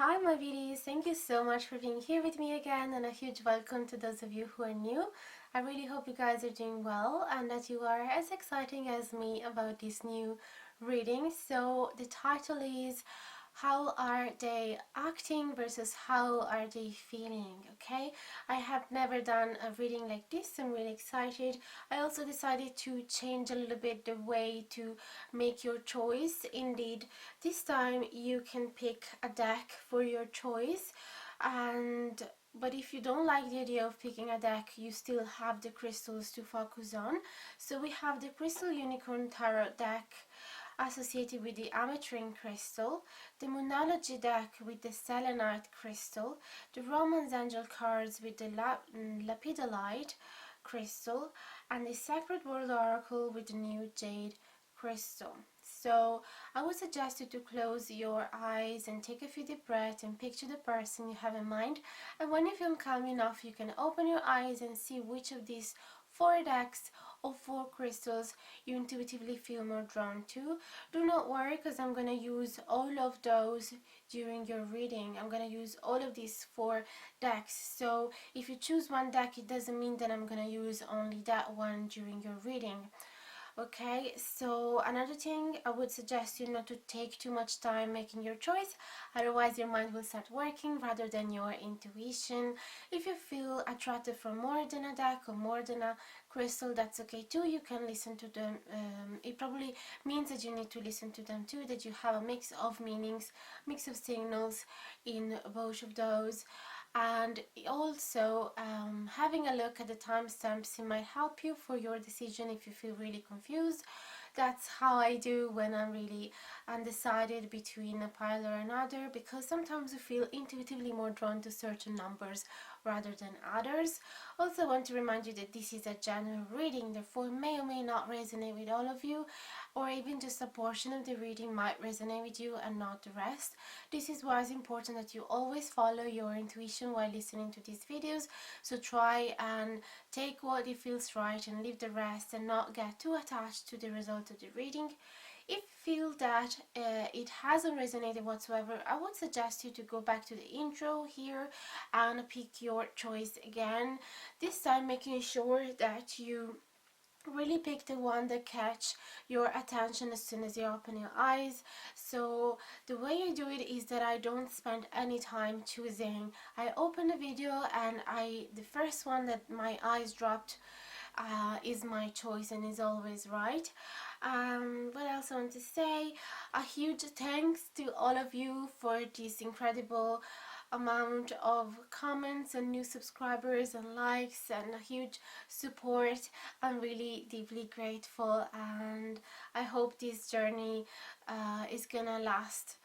Hi my beauties, thank you so much for being here with me again, and a huge welcome to those of you who are new. I really hope you guys are doing well and that you are as exciting as me about this new reading. So the title is how are they acting versus how are they feeling. Okay, I have never done a reading like this. I'm really excited. I also decided to change a little bit the way to make your choice. Indeed, this time you can pick a deck for your choice, but if you don't like the idea of picking a deck, you still have the crystals to focus on. So we have the Crystal Unicorn Tarot deck associated with the Ametrine crystal, the Moonology deck with the Selenite crystal, the Romance Angel cards with the Lepidolite crystal, and the Sacred World Oracle with the new Jade crystal. So I would suggest you to close your eyes and take a few deep breaths and picture the person you have in mind, and when you feel calm enough you can open your eyes and see which of these four decks or four crystals you intuitively feel more drawn to. Do not worry, because I'm going to use all of those during your reading. I'm going to use all of these four decks, so if you choose one deck it doesn't mean that I'm going to use only that one during your reading. Okay, so another thing, I would suggest you not to take too much time making your choice, otherwise your mind will start working rather than your intuition. If you feel attracted for more than a deck or more than a crystal, that's okay too. You can listen to them. It probably means that you need to listen to them too, that you have a mix of meanings, mix of signals in both of those. And also having a look at the timestamps, it might help you for your decision if you feel really confused. That's how I do when I'm really undecided between a pile or another, because sometimes I feel intuitively more drawn to certain numbers rather than others. Also, I want to remind you that this is a general reading, therefore may or may not resonate with all of you, or even just a portion of the reading might resonate with you and not the rest. This is why it's important that you always follow your intuition while listening to these videos. So try and take what it feels right and leave the rest, and not get too attached to the result of the reading. If you feel that it hasn't resonated whatsoever, I would suggest you to go back to the intro here and pick your choice again, this time making sure that you really pick the one that catch your attention as soon as you open your eyes. So the way I do it is that I don't spend any time choosing. I open the video and the first one that my eyes dropped is my choice and is always right. What else I want to say? A huge thanks to all of you for this incredible amount of comments and new subscribers and likes and a huge support. I'm really deeply grateful, and I hope this journey is gonna last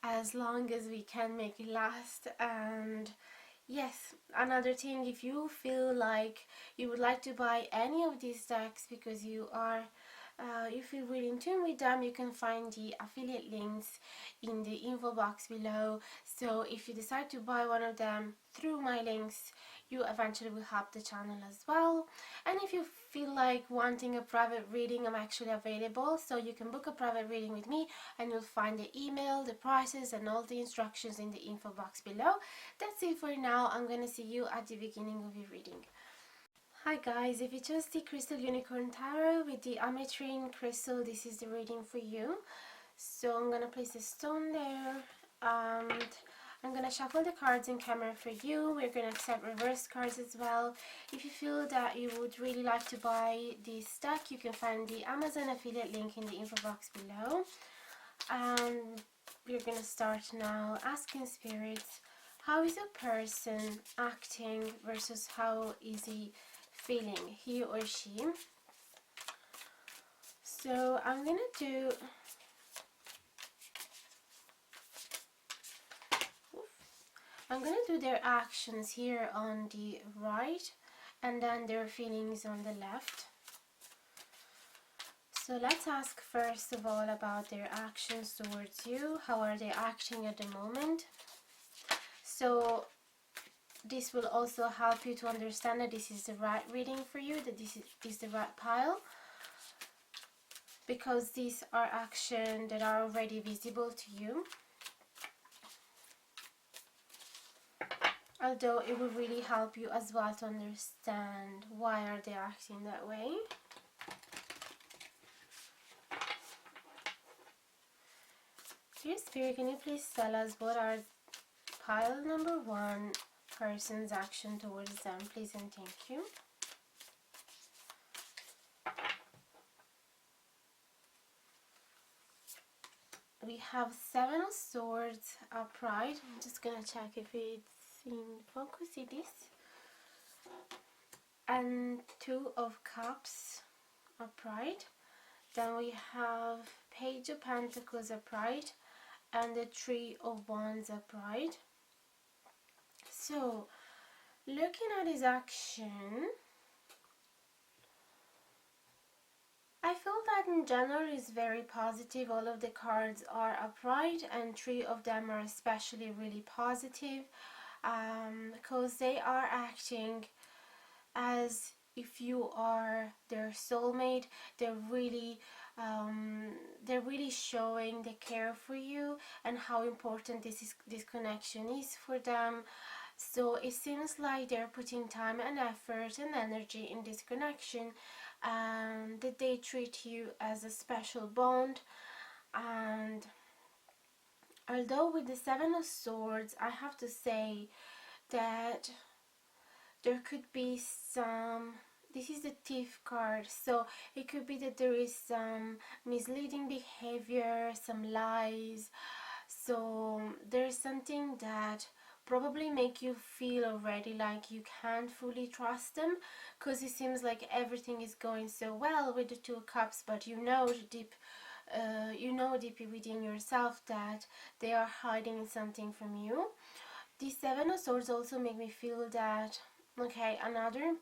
as long as we can make it last. And yes, another thing, if you feel like you would like to buy any of these decks because you feel really in tune with them, you can find the affiliate links in the info box below. So if you decide to buy one of them through my links, you eventually will help the channel as well. And if you feel like wanting a private reading, I'm actually available, so you can book a private reading with me and you'll find the email, the prices and all the instructions in the info box below. That's it for now. I'm gonna see you at the beginning of your reading. Hi guys, if you chose the Crystal Unicorn Tarot with the Ametrine crystal, this is the reading for you. So I'm gonna place a stone there, and I'm gonna shuffle the cards in camera for you. We're gonna accept reverse cards as well. If you feel that you would really like to buy this deck, you can find the Amazon affiliate link in the info box below. And we're gonna start now asking spirits, how is a person acting versus how is he feeling, he or she. So I'm gonna do their actions here on the right, and then their feelings on the left. So let's ask first of all about their actions towards you. How are they acting at the moment? So this will also help you to understand that this is the right reading for you, that this is the right pile, because these are actions that are already visible to you. although it will really help you as well to understand why are they acting that way. Dear Spirit, can you please tell us what are pile number 1 person's action towards them, please and thank you. We have 7 of Swords upright. I'm just gonna check if it's in focus. It is. And 2 of Cups upright. Then we have Page of Pentacles upright and the 3 of Wands upright. So, looking at his action, I feel that in general is very positive. All of the cards are upright and 3 of them are especially really positive, because they are acting as if you are their soulmate. They're really showing the care for you and how important this connection is for them. So it seems like they're putting time and effort and energy in this connection, and that they treat you as a special bond. And although with the 7 of Swords, I have to say that there could be some, this is the Thief card, so it could be that there is some misleading behavior, some lies. So there's something that probably make you feel already like you can't fully trust them, because it seems like everything is going so well with the 2 of Cups, but you know deep within yourself that they are hiding something from you. The 7 of Swords also make me feel that, okay, another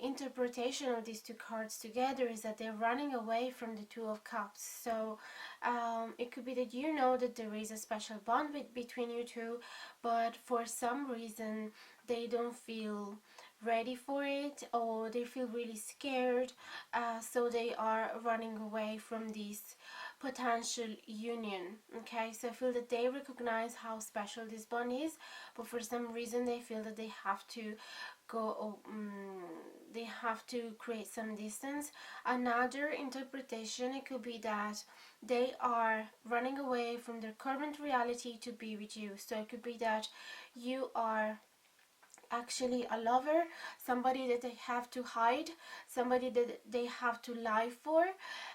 interpretation of these 2 cards together is that they're running away from the 2 of Cups. So it could be that you know that there is a special bond between you two, but for some reason they don't feel ready for it, or they feel really scared, so they are running away from this potential union. Okay, so I feel that they recognize how special this bond is, but for some reason they feel that they have to they have to create some distance. Another interpretation, it could be that they are running away from their current reality to be with you. So it could be that you are actually a lover, somebody that they have to hide, somebody that they have to lie for,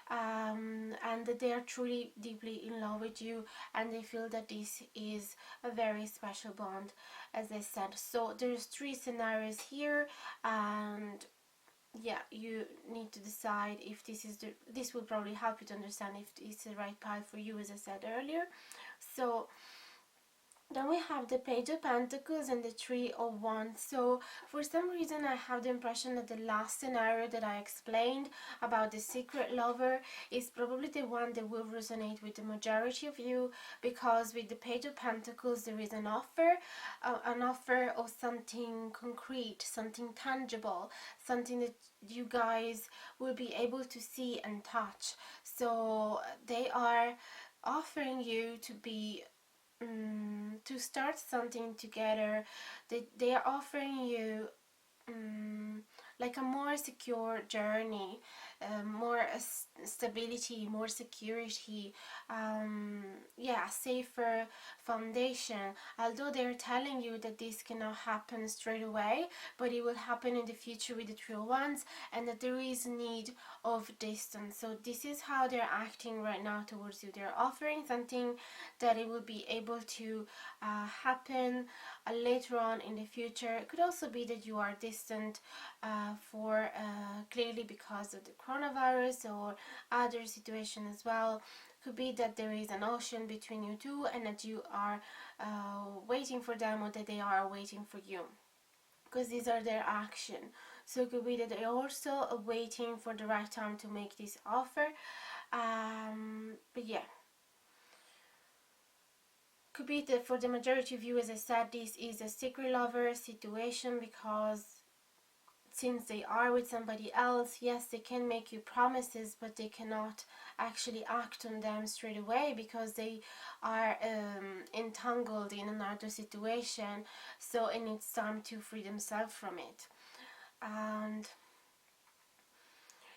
and that they are truly deeply in love with you, and they feel that this is a very special bond, as I said. So there's 3 scenarios here, and yeah, you need to decide if this will probably help you to understand if it's the right path for you, as I said earlier. So then we have the Page of Pentacles and the 3 of Wands. So for some reason I have the impression that the last scenario that I explained about the secret lover is probably the one that will resonate with the majority of you, because with the Page of Pentacles there is an offer of something concrete, something tangible, something that you guys will be able to see and touch. So they are offering you to be to start something together. They are offering you like a more secure journey, more stability, more security, yeah, a safer foundation. Although they're telling you that this cannot happen straight away, but it will happen in the future with the 3 of Wands, and that there is need of distance. So this is how they're acting right now towards you. They're offering something that it will be able to happen later on in the future. It could also be that you are distant for clearly because of the coronavirus or other situation as well. Could be that there is an ocean between you two, and that you are waiting for them, or that they are waiting for you, because these are their action. So it could be that they're also waiting for the right time to make this offer. But yeah, could be that for the majority of you, as I said, this is a secret lover situation, because since they are with somebody else, yes, they can make you promises, but they cannot actually act on them straight away because they are entangled in another situation, so it needs time to free themselves from it. And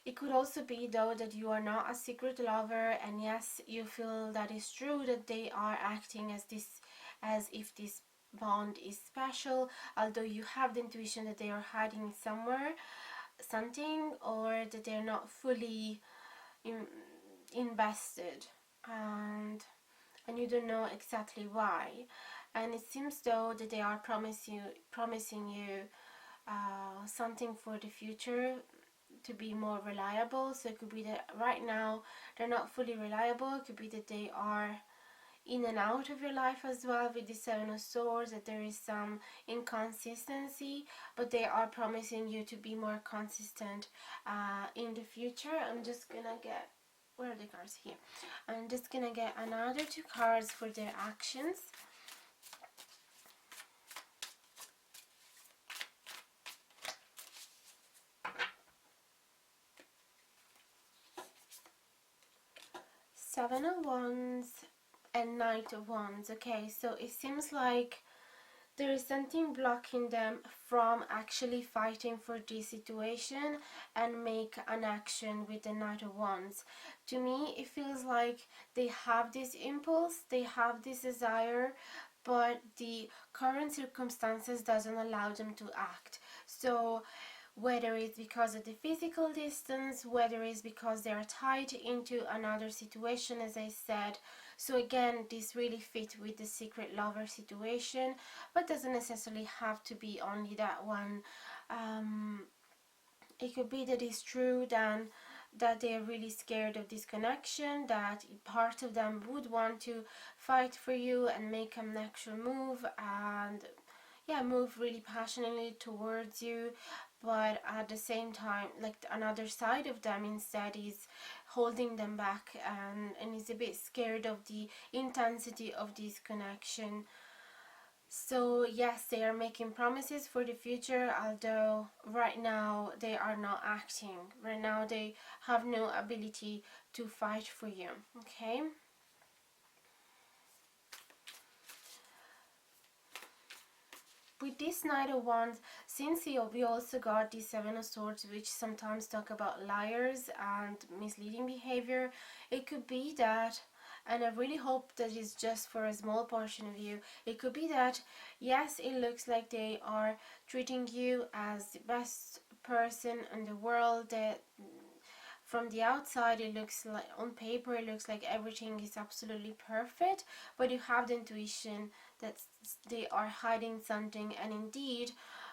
it could also be though that you are not a secret lover, and yes, you feel that is true, that they are acting as if this bond is special, although you have the intuition that they are hiding somewhere something, or that they're not fully invested, and you don't know exactly why. And it seems though that they are promising you something for the future, to be more reliable. So it could be that right now they're not fully reliable. It could be that they are in and out of your life as well with the Seven of Swords, that there is some inconsistency, but they are promising you to be more consistent in the future. I'm just gonna get, where are the cards here? I'm just gonna get another 2 cards for their actions. Seven of Wands and Knight of Wands. Okay, so it seems like there is something blocking them from actually fighting for this situation and make an action with the Knight of Wands. To me, it feels like they have this impulse, they have this desire, but the current circumstances doesn't allow them to act. So whether it's because of the physical distance, whether it's because they are tied into another situation, as I said. So again, this really fits with the secret lover situation, but doesn't necessarily have to be only that one. It could be that it's true then that they are really scared of this connection, that part of them would want to fight for you and make an actual move, and yeah, move really passionately towards you, but at the same time, like another side of them instead is holding them back, and is a bit scared of the intensity of this connection. So yes, they are making promises for the future, although right now they are not acting. Right now they have no ability to fight for you, okay? With this Knight of Wands, since we also got the Seven of Swords, which sometimes talk about liars and misleading behavior, it could be that, and I really hope that it's just for a small portion of you, it could be that, yes, it looks like they are treating you as the best person in the world, that from the outside it looks like, on paper it looks like everything is absolutely perfect, but you have the intuition that they are hiding something. And indeed,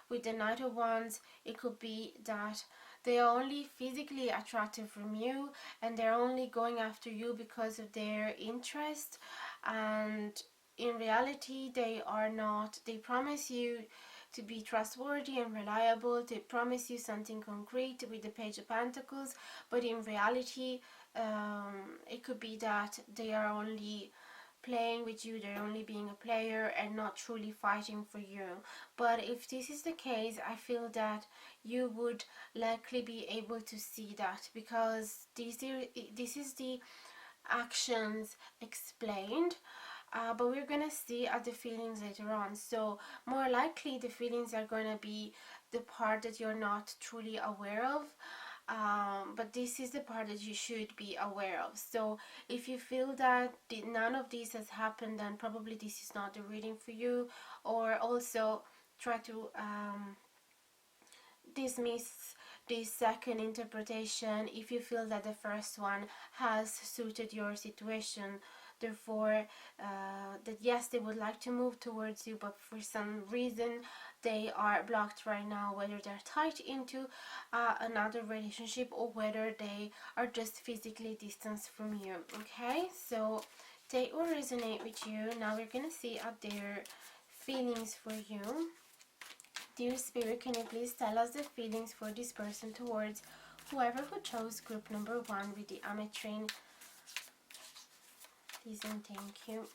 with the Knight of Wands, it could be that they are only physically attractive from you, and they're only going after you because of their interest, and in reality they are not. They promise you to be trustworthy and reliable, they promise you something concrete with the Page of Pentacles, but in reality it could be that they are only playing with you, they're only being a player and not truly fighting for you. But if this is the case, I feel that you would likely be able to see that, because this is the actions explained, but we're gonna see at the feelings later on. So more likely the feelings are gonna be the part that you're not truly aware of, but this is the part that you should be aware of. So if you feel that none of this has happened, then probably this is not the reading for you, or also try to dismiss this second interpretation if you feel that the first one has suited your situation. Therefore, that yes, they would like to move towards you, but for some reason they are blocked right now, whether they're tied into another relationship or whether they are just physically distanced from you. Okay, so take what resonate with you. Now we're gonna see out their feelings for you. Dear Spirit, can you please tell us the feelings for this person towards whoever who chose group number 1 with the Ametrine? Please and thank you.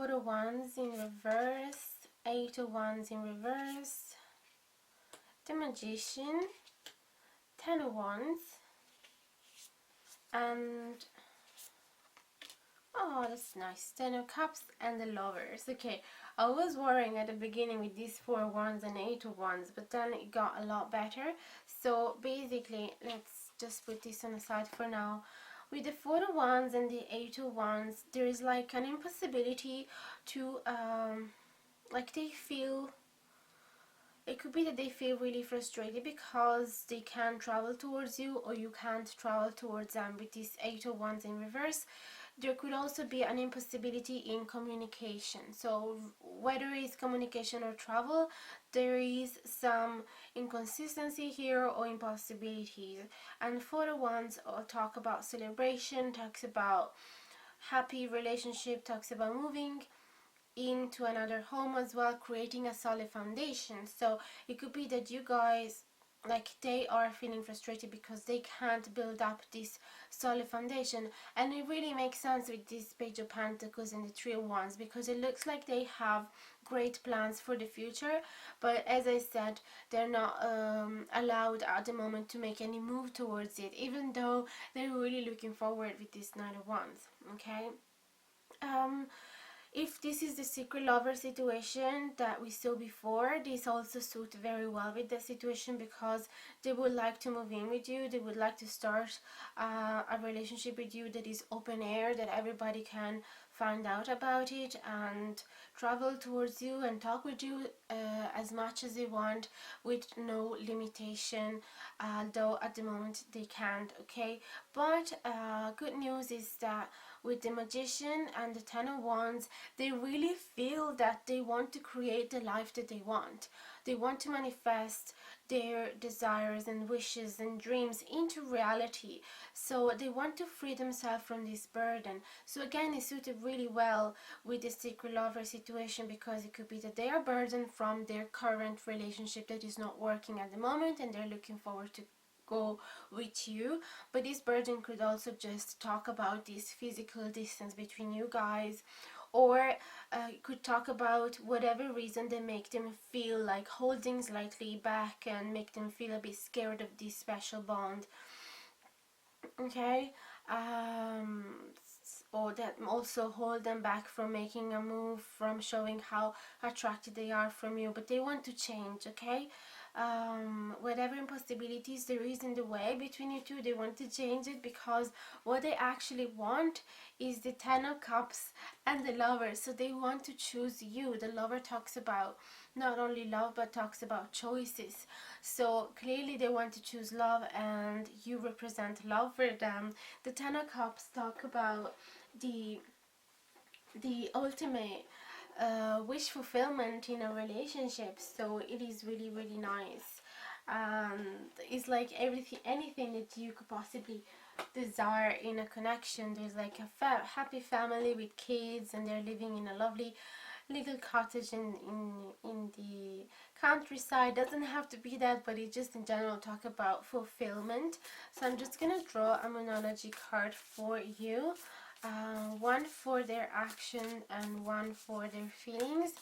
4 of Wands in reverse, 8 of Wands in reverse, the Magician, 10 of Wands, and oh, that's nice, 10 of Cups and the Lovers. Okay, I was worrying at the beginning with these 4 of Wands and 8 of Wands, but then it got a lot better. So basically, let's just put this on the side for now. With the 4 of Wands and the 8 of Wands, there is like an impossibility to, like they feel, it could be that they feel really frustrated because they can't travel towards you, or you can't travel towards them with this 8 of Wands in reverse. There could also be an impossibility in communication. So whether it's communication or travel, there is some inconsistency here or impossibilities. And 4 of Wands talk about celebration, talks about happy relationship, talks about moving into another home as well, creating a solid foundation. So it could be that you guys, like, they are feeling frustrated because they can't build up this solid foundation. And it really makes sense with this Page of Pentacles and the 3 of Wands, because it looks like they have great plans for the future, but as I said, they're not allowed at the moment to make any move towards it, even though they're really looking forward with this 9 of Wands. Okay, if this is the secret lover situation that we saw before, this also suits very well with the situation, because they would like to move in with you. They would like to start a relationship with you that is open air, that everybody can find out about it and travel towards you and talk with you as much as they want, with no limitation, though at the moment they can't. Okay, but good news is that with the Magician and the 10 of Wands, they really feel that they want to create the life that they want. They want to manifest their desires and wishes and dreams into reality. So they want to free themselves from this burden. So again, it suited really well with the secret lover situation, because it could be that they are burdened from their current relationship that is not working at the moment, and they're looking forward to go with you. But this burden could also just talk about this physical distance between you guys, or could talk about whatever reason they make them feel like holding slightly back and make them feel a bit scared of this special bond. Okay, or that also hold them back from making a move, from showing how attracted they are from you, but they want to change. Okay, whatever impossibilities there is in the way between you two, they want to change it, because what they actually want is the 10 of Cups and the Lover. So they want to choose you. The Lover talks about not only love, but talks about choices. So clearly they want to choose love, and you represent love for them. The 10 of Cups talk about the ultimate wish fulfillment in a relationship. So it is really, really nice. It's like anything that you could possibly desire in a connection. There's like a happy family with kids, and they're living in a lovely little cottage in the countryside. Doesn't have to be that, but it just in general talk about fulfillment. So I'm just gonna draw a Monology card for you. One for their action and one for their feelings,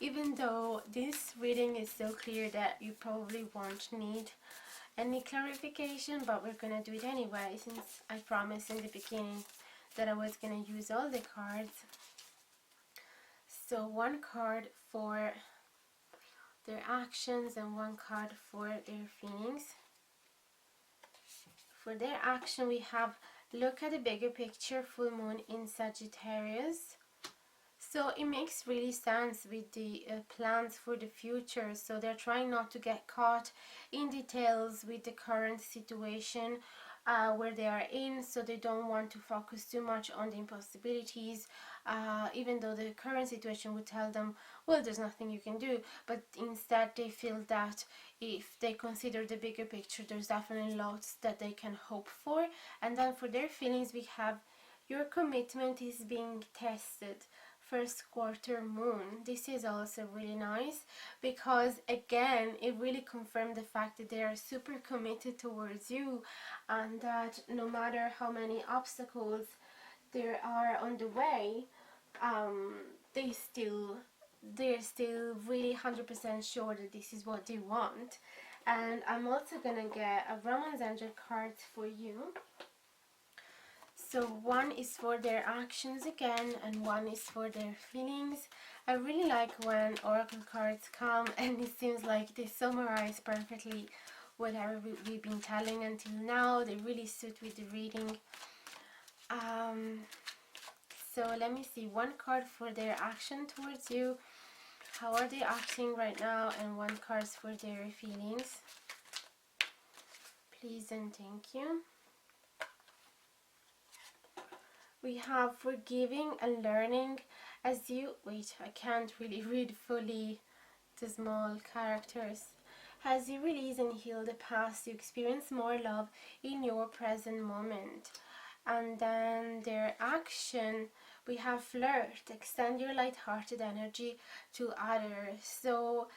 even though this reading is so clear that you probably won't need any clarification, but we're gonna do it anyway, since I promised in the beginning that I was gonna use all the cards. So one card for their actions and one card for their feelings. For their action, we have look at the bigger picture, full moon in Sagittarius. So it makes really sense with the plans for the future. So they're trying not to get caught in details with the current situation where they are in. So they don't want to focus too much on the impossibilities, even though the current situation would tell them, well, there's nothing you can do. But instead they feel that if they consider the bigger picture, there's definitely lots that they can hope for. And then for their feelings, we have your commitment is being tested. First quarter moon. This is also really nice, because again it really confirmed the fact that they are super committed towards you, and that no matter how many obstacles there are on the way, they're still really 100% sure that this is what they want. And I'm also gonna get a romance angel card for you. So one is for their actions again, and one is for their feelings. I really like when oracle cards come and it seems like they summarize perfectly whatever we've been telling until now. They really suit with the reading. So let me see, one card for their action towards you. How are they acting right now? And one card for their feelings. Please and thank you. We have forgiving and learning as you... Wait, I can't really read fully the small characters. As you release and heal the past, you experience more love in your present moment. And then their action, we have flirt, extend your light-hearted energy to others. So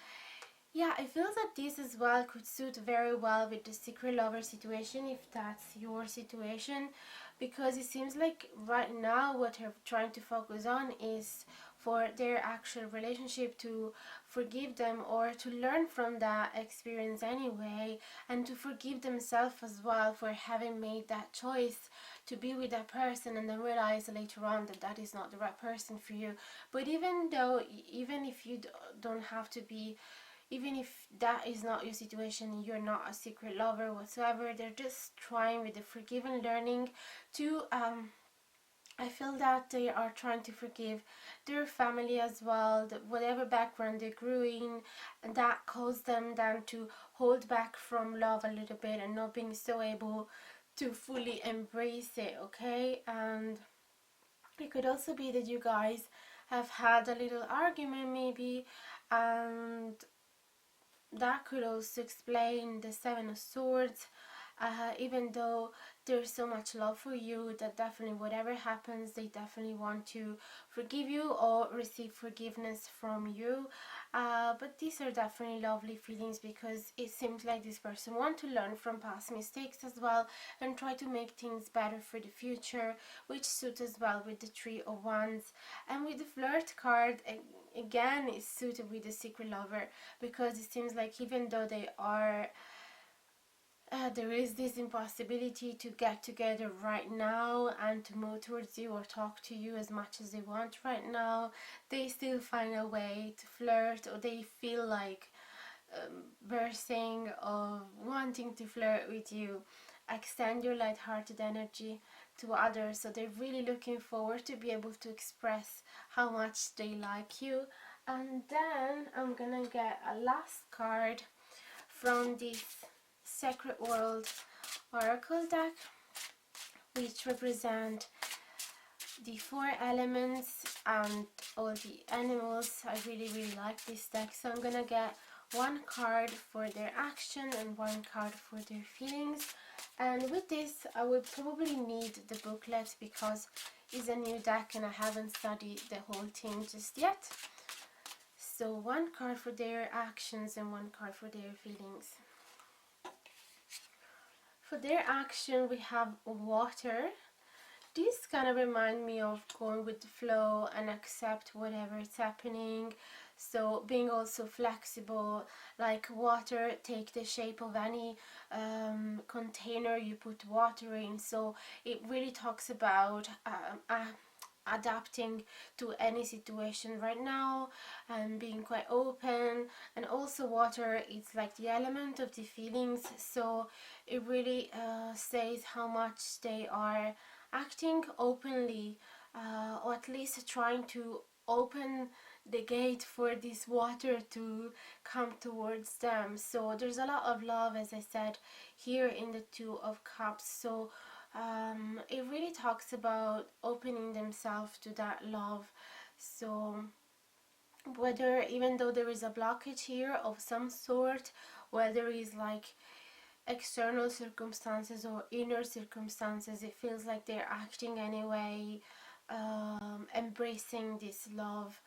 yeah, I feel that this as well could suit very well with the secret lover situation, if that's your situation, because it seems like right now what they're trying to focus on is for their actual relationship to forgive them, or to learn from that experience anyway, and to forgive themselves as well for having made that choice to be with that person and then realize later on that that is not the right person for you. But even if you don't have to be, even if that is not your situation, you're not a secret lover whatsoever, they're just trying with the forgive and learning to I feel that they are trying to forgive their family as well, whatever background they grew in, and that caused them then to hold back from love a little bit and not being so able to fully embrace it, okay? And it could also be that you guys have had a little argument maybe, and that could also explain the Seven of Swords. Even though there's so much love for you, that definitely whatever happens, they definitely want to forgive you or receive forgiveness from you. But these are definitely lovely feelings, because it seems like this person wants to learn from past mistakes as well and try to make things better for the future, which suits as well with the Three of Wands. And with the flirt card, again, it's suited with the secret lover, because it seems like even though they are there is this impossibility to get together right now and to move towards you or talk to you as much as they want right now, they still find a way to flirt, or they feel like bursting of wanting to flirt with you. Extend your light-hearted energy to others, so they're really looking forward to be able to express how much they like you. And then I'm gonna get a last card from this Sacred World Oracle deck, which represent the 4 elements and all the animals. I really like this deck, so I'm gonna get one card for their action and one card for their feelings. And with this, I will probably need the booklet, because it's a new deck and I haven't studied the whole thing just yet. So one card for their actions and one card for their feelings. For their action, we have water. This kind of remind me of going with the flow and accept whatever is happening. So being also flexible, like water take the shape of any container you put water in. So it really talks about adapting to any situation right now and being quite open. And also water, it's like the element of the feelings, so it really says how much they are acting openly, or at least trying to open the gate for this water to come towards them. So there's a lot of love, as I said, here in the Two of Cups. So it really talks about opening themselves to that love. So whether, even though there is a blockage here of some sort, whether it's like external circumstances or inner circumstances, it feels like they're acting anyway, embracing this love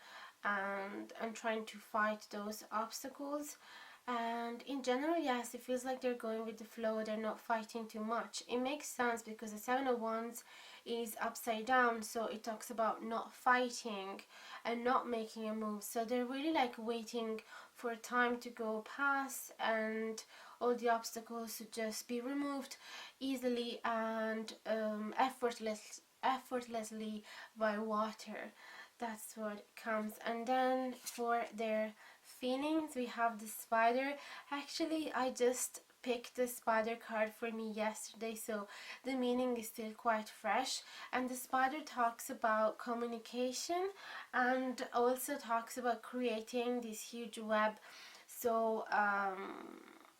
and trying to fight those obstacles. And in general, yes, it feels like they're going with the flow, they're not fighting too much. It makes sense because the Seven of Wands is upside down, so it talks about not fighting and not making a move. So they're really like waiting for time to go past and all the obstacles to just be removed easily and effortlessly by water. That's what comes. And then for their feelings, we have the spider. Actually, I just picked the spider card for me yesterday, so the meaning is still quite fresh. And the spider talks about communication and also talks about creating this huge web. So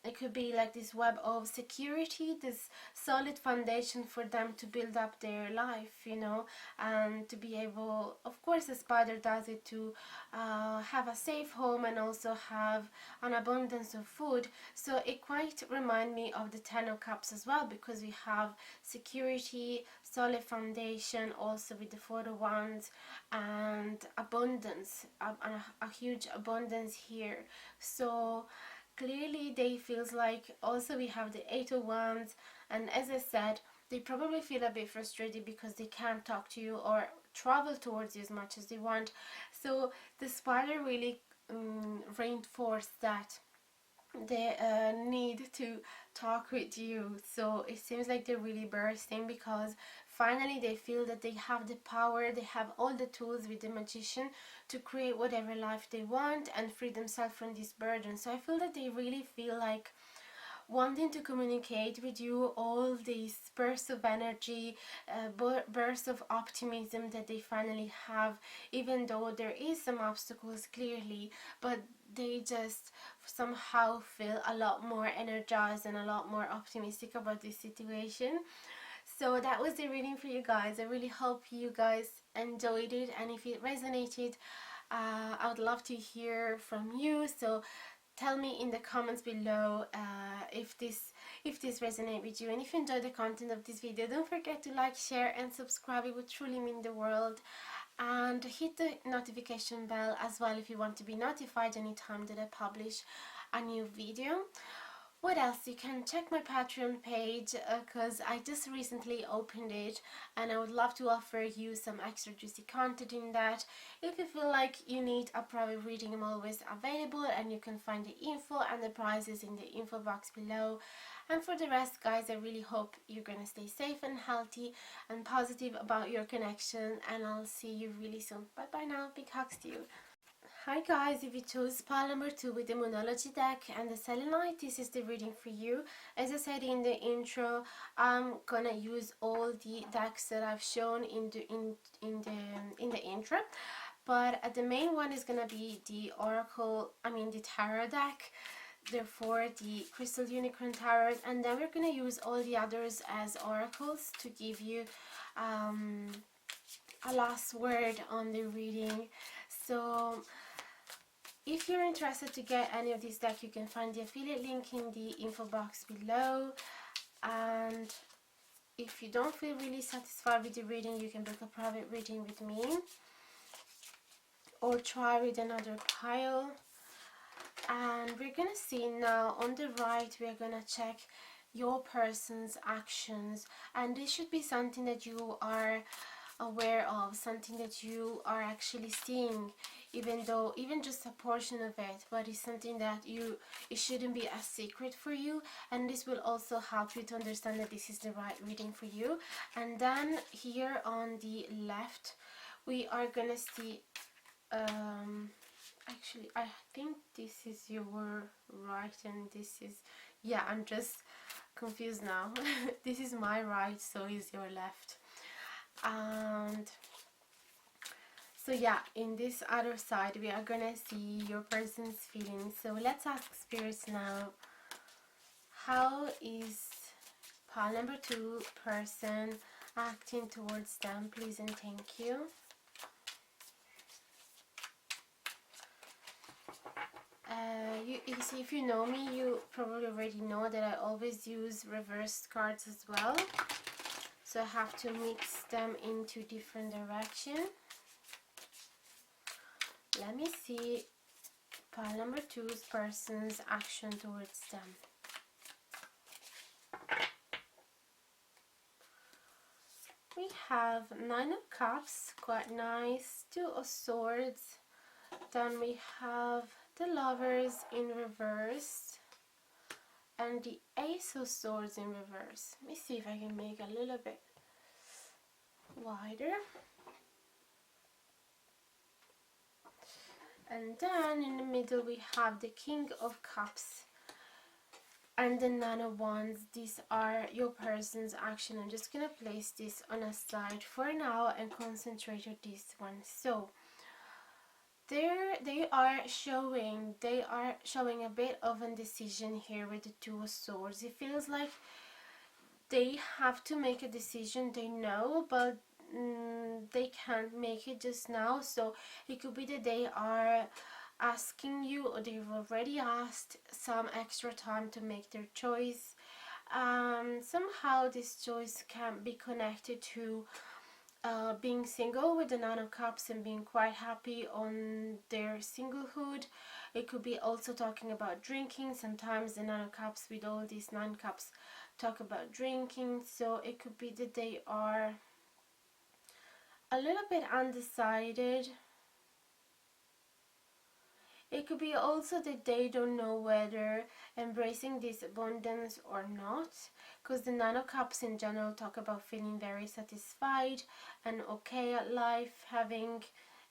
it could be like this web of security, this solid foundation for them to build up their life, you know, and to be able, of course the spider does it to have a safe home and also have an abundance of food. So it quite remind me of the Ten of Cups as well, because we have security, solid foundation, also with the Four of Wands, and abundance, a huge abundance here. So clearly they feels like also we have the Eight of Wands, and as I said, they probably feel a bit frustrated because they can't talk to you or travel towards you as much as they want. So the spider really reinforced that they need to talk with you. So it seems like they're really bursting because finally they feel that they have the power, they have all the tools with the Magician to create whatever life they want and free themselves from this burden. So I feel that they really feel like wanting to communicate with you, all these bursts of energy, bursts of optimism that they finally have, even though there is some obstacles clearly, but they just somehow feel a lot more energized and a lot more optimistic about this situation. So that was the reading for you guys. I really hope you guys enjoyed it, and if it resonated, I would love to hear from you. So tell me in the comments below if this resonates with you, and if you enjoyed the content of this video, don't forget to like, share and subscribe. It would truly mean the world. And hit the notification bell as well if you want to be notified anytime that I publish a new video. What else? You can check my Patreon page because I just recently opened it, and I would love to offer you some extra juicy content in that. If you feel like you need a private reading, I'm always available, and you can find the info and the prices in the info box below. And for the rest, guys, I really hope you're gonna stay safe and healthy and positive about your connection, and I'll see you really soon. Bye bye now. Big hugs to you. Hi guys, if you chose pile number 2 with the Moonology deck and the Selenite, this is the reading for you. As I said in the intro, I'm gonna use all the decks that I've shown in the intro, but the main one is gonna be the the Tarot deck, therefore the Crystal Unicorn Tarot, and then we're gonna use all the others as oracles to give you a last word on the reading. So if you're interested to get any of these decks, you can find the affiliate link in the info box below. And if you don't feel really satisfied with the reading, you can book a private reading with me or try with another pile. And we're gonna see now on the right, we're gonna check your person's actions, and this should be something that you are aware of, something that you are actually seeing, even just a portion of it, but it's something that it shouldn't be a secret for you, and this will also help you to understand that this is the right reading for you. And then here on the left we are gonna see actually I think this is your right and this is, yeah, I'm just confused now. This is my right, so is your left. And so yeah, in this other side we are gonna see your person's feelings. So let's ask spirits now, how is pile number 2 person acting towards them, please and thank you. You see, if you know me, you probably already know that I always use reversed cards as well, so I have to mix them into different directions. Let me see pile number 2's person's action towards them. We have 9 of Cups, quite nice, 2 of Swords, then we have the Lovers in reverse, and the Ace of Swords in reverse. Let me see if I can make a little bit wider. And then in the middle we have the King of Cups and the 9 of Wands. These are your person's action. I'm just gonna place this on a side for now and concentrate on this one. So they are showing a bit of indecision here with the 2 of Swords. It feels like they have to make a decision, they know, but they can't make it just now. So it could be that they are asking you, or they've already asked some extra time to make their choice. Somehow this choice can be connected to being single with the 9 of Cups and being quite happy on their singlehood. It could be also talking about drinking. Sometimes the 9 of Cups with all these 9 cups talk about drinking. So it could be that they are a little bit undecided. It could be also that they don't know whether embracing this abundance or not, because the 9 of Cups in general talk about feeling very satisfied and okay at life, having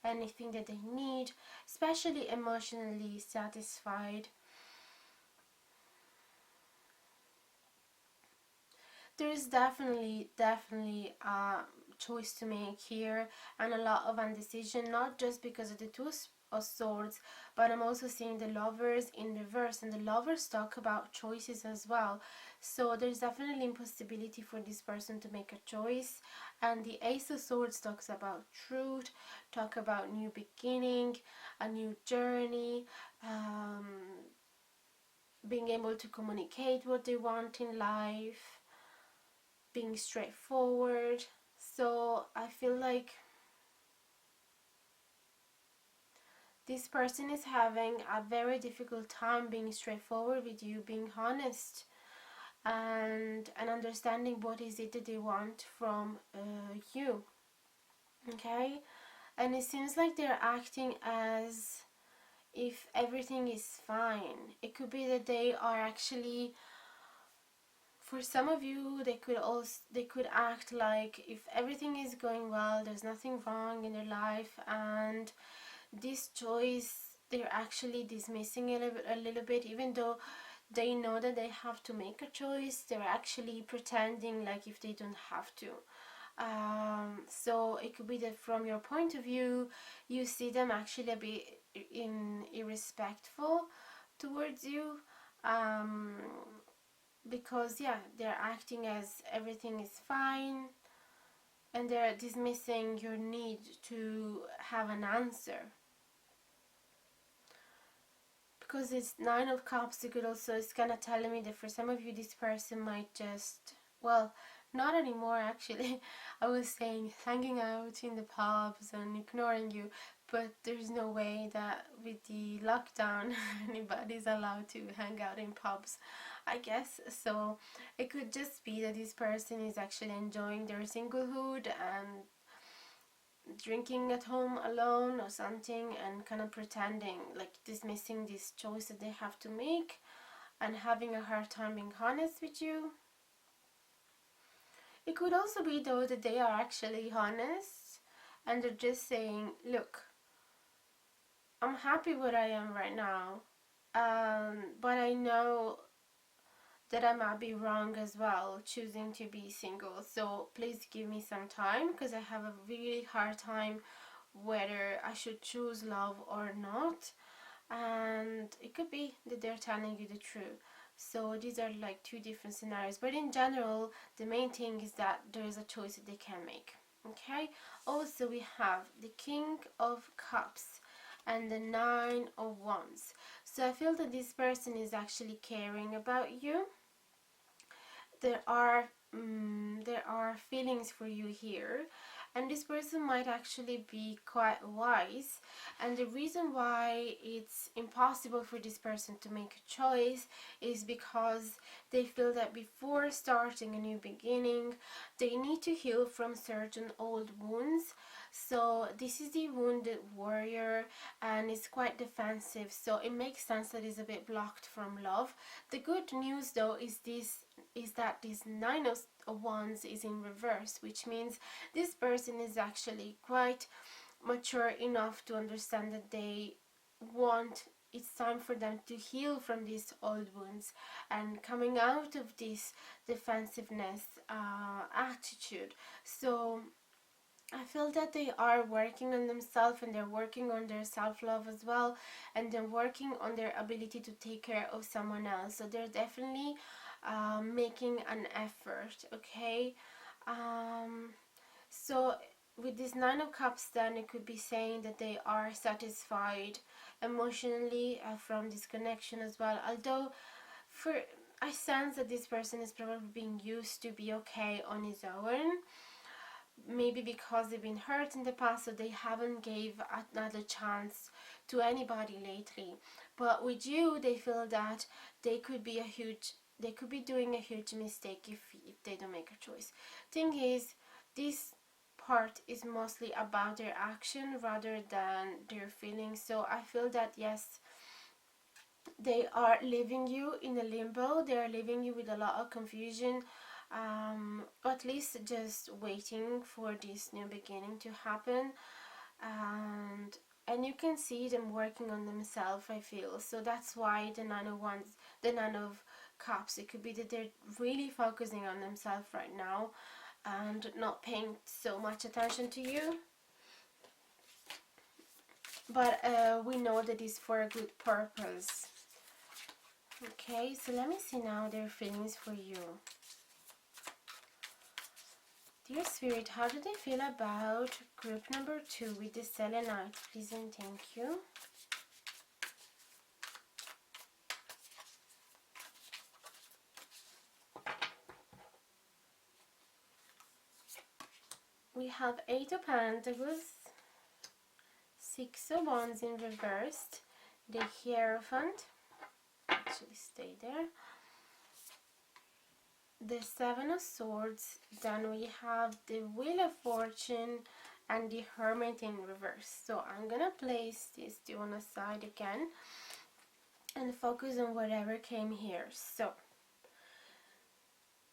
anything that they need, especially emotionally satisfied. There is definitely a choice to make here, and a lot of indecision, not just because of the 2 of Swords, but I'm also seeing the Lovers in reverse, and the Lovers talk about choices as well. So there's definitely impossibility for this person to make a choice. And the Ace of Swords talks about truth, talk about new beginning, a new journey, being able to communicate what they want in life, being straightforward. So I feel like this person is having a very difficult time being straightforward with you, being honest, and understanding what is it that they want from you. Okay? And it seems like they're acting as if everything is fine. It could be that they are actually, for some of you, they could act like if everything is going well, there's nothing wrong in their life, and this choice they're actually dismissing it a little bit, even though they know that they have to make a choice. They're actually pretending like if they don't have to. So it could be that from your point of view, you see them actually a bit irrespectful towards you, because yeah, they're acting as everything is fine, and they're dismissing your need to have an answer. Because it's 9 of Cups, it could also, it's kind of telling me that for some of you, this person might just, well, not anymore actually. I was saying hanging out in the pubs and ignoring you, but there's no way that with the lockdown anybody's allowed to hang out in pubs, I guess. So it could just be that this person is actually enjoying their singlehood and drinking at home alone or something, and kind of pretending, like dismissing this choice that they have to make and having a hard time being honest with you. It could also be though that they are actually honest and they're just saying, look, I'm happy where I am right now, but I know that I might be wrong as well choosing to be single, so please give me some time, because I have a really hard time whether I should choose love or not. And it could be that they're telling you the truth. So these are like 2 different scenarios, but in general the main thing is that there is a choice that they can make. Okay, also we have the King of Cups and the 9 of Wands. So I feel that this person is actually caring about you. There are feelings for you here, and this person might actually be quite wise. And the reason why it's impossible for this person to make a choice is because they feel that before starting a new beginning, they need to heal from certain old wounds. So this is the wounded warrior, and it's quite defensive, so it makes sense that it's a bit blocked from love. The good news though is that this Nine of Wands is in reverse, which means this person is actually quite mature enough to understand that it's time for them to heal from these old wounds and coming out of this defensiveness attitude. So I feel that they are working on themselves, and they're working on their self-love as well, and they're working on their ability to take care of someone else. So they're definitely making an effort, okay? So with this Nine of Cups, then it could be saying that they are satisfied emotionally from this connection as well. Although I sense that this person is probably being used to be okay on his own, maybe because they've been hurt in the past, so they haven't gave another chance to anybody lately. But with you, they feel that they could be doing a huge mistake if they don't make a choice. Thing is, this part is mostly about their action rather than their feelings. So I feel that yes, they are leaving you in a limbo. They are leaving you with a lot of confusion, at least just waiting for this new beginning to happen. And you can see them working on themselves, I feel. So that's why the Nine of Cups, it could be that they're really focusing on themselves right now and not paying so much attention to you. But we know that it's for a good purpose. Okay, so let me see now their feelings for you. Dear Spirit, how do they feel about group number 2 with the Selenite? Please and thank you. We have 8 of Pentacles, 6 of Wands in reversed, the Hierophant, actually stay there, the 7 of Swords, then we have the Wheel of Fortune and the Hermit in reverse. So I'm gonna place these two on the side again and focus on whatever came here. So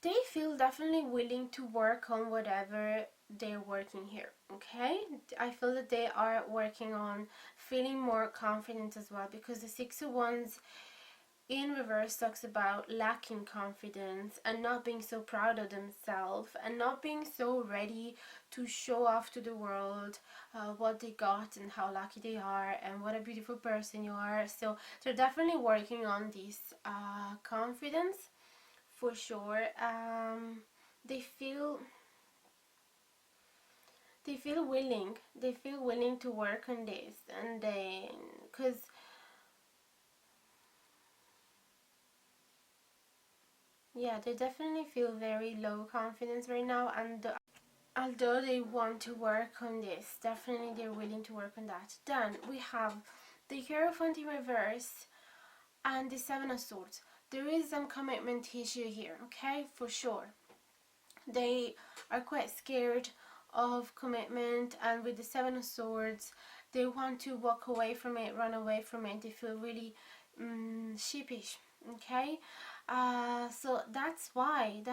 they feel definitely willing to work on whatever they're working here, okay? I feel that they are working on feeling more confident as well, because the 6 of Wands in reverse talks about lacking confidence and not being so proud of themselves and not being so ready to show off to the world what they got and how lucky they are and what a beautiful person you are. So they're definitely working on this confidence for sure. They feel willing to work on this, and because yeah, they definitely feel very low confidence right now, and although they want to work on this, definitely they're willing to work on that. Then we have the Hierophant in reverse and the 7 of Swords. There is some commitment issue here, okay, for sure. They are quite scared of commitment, and with the 7 of Swords, they want to walk away from it, run away from it. They feel really sheepish, okay? So that's why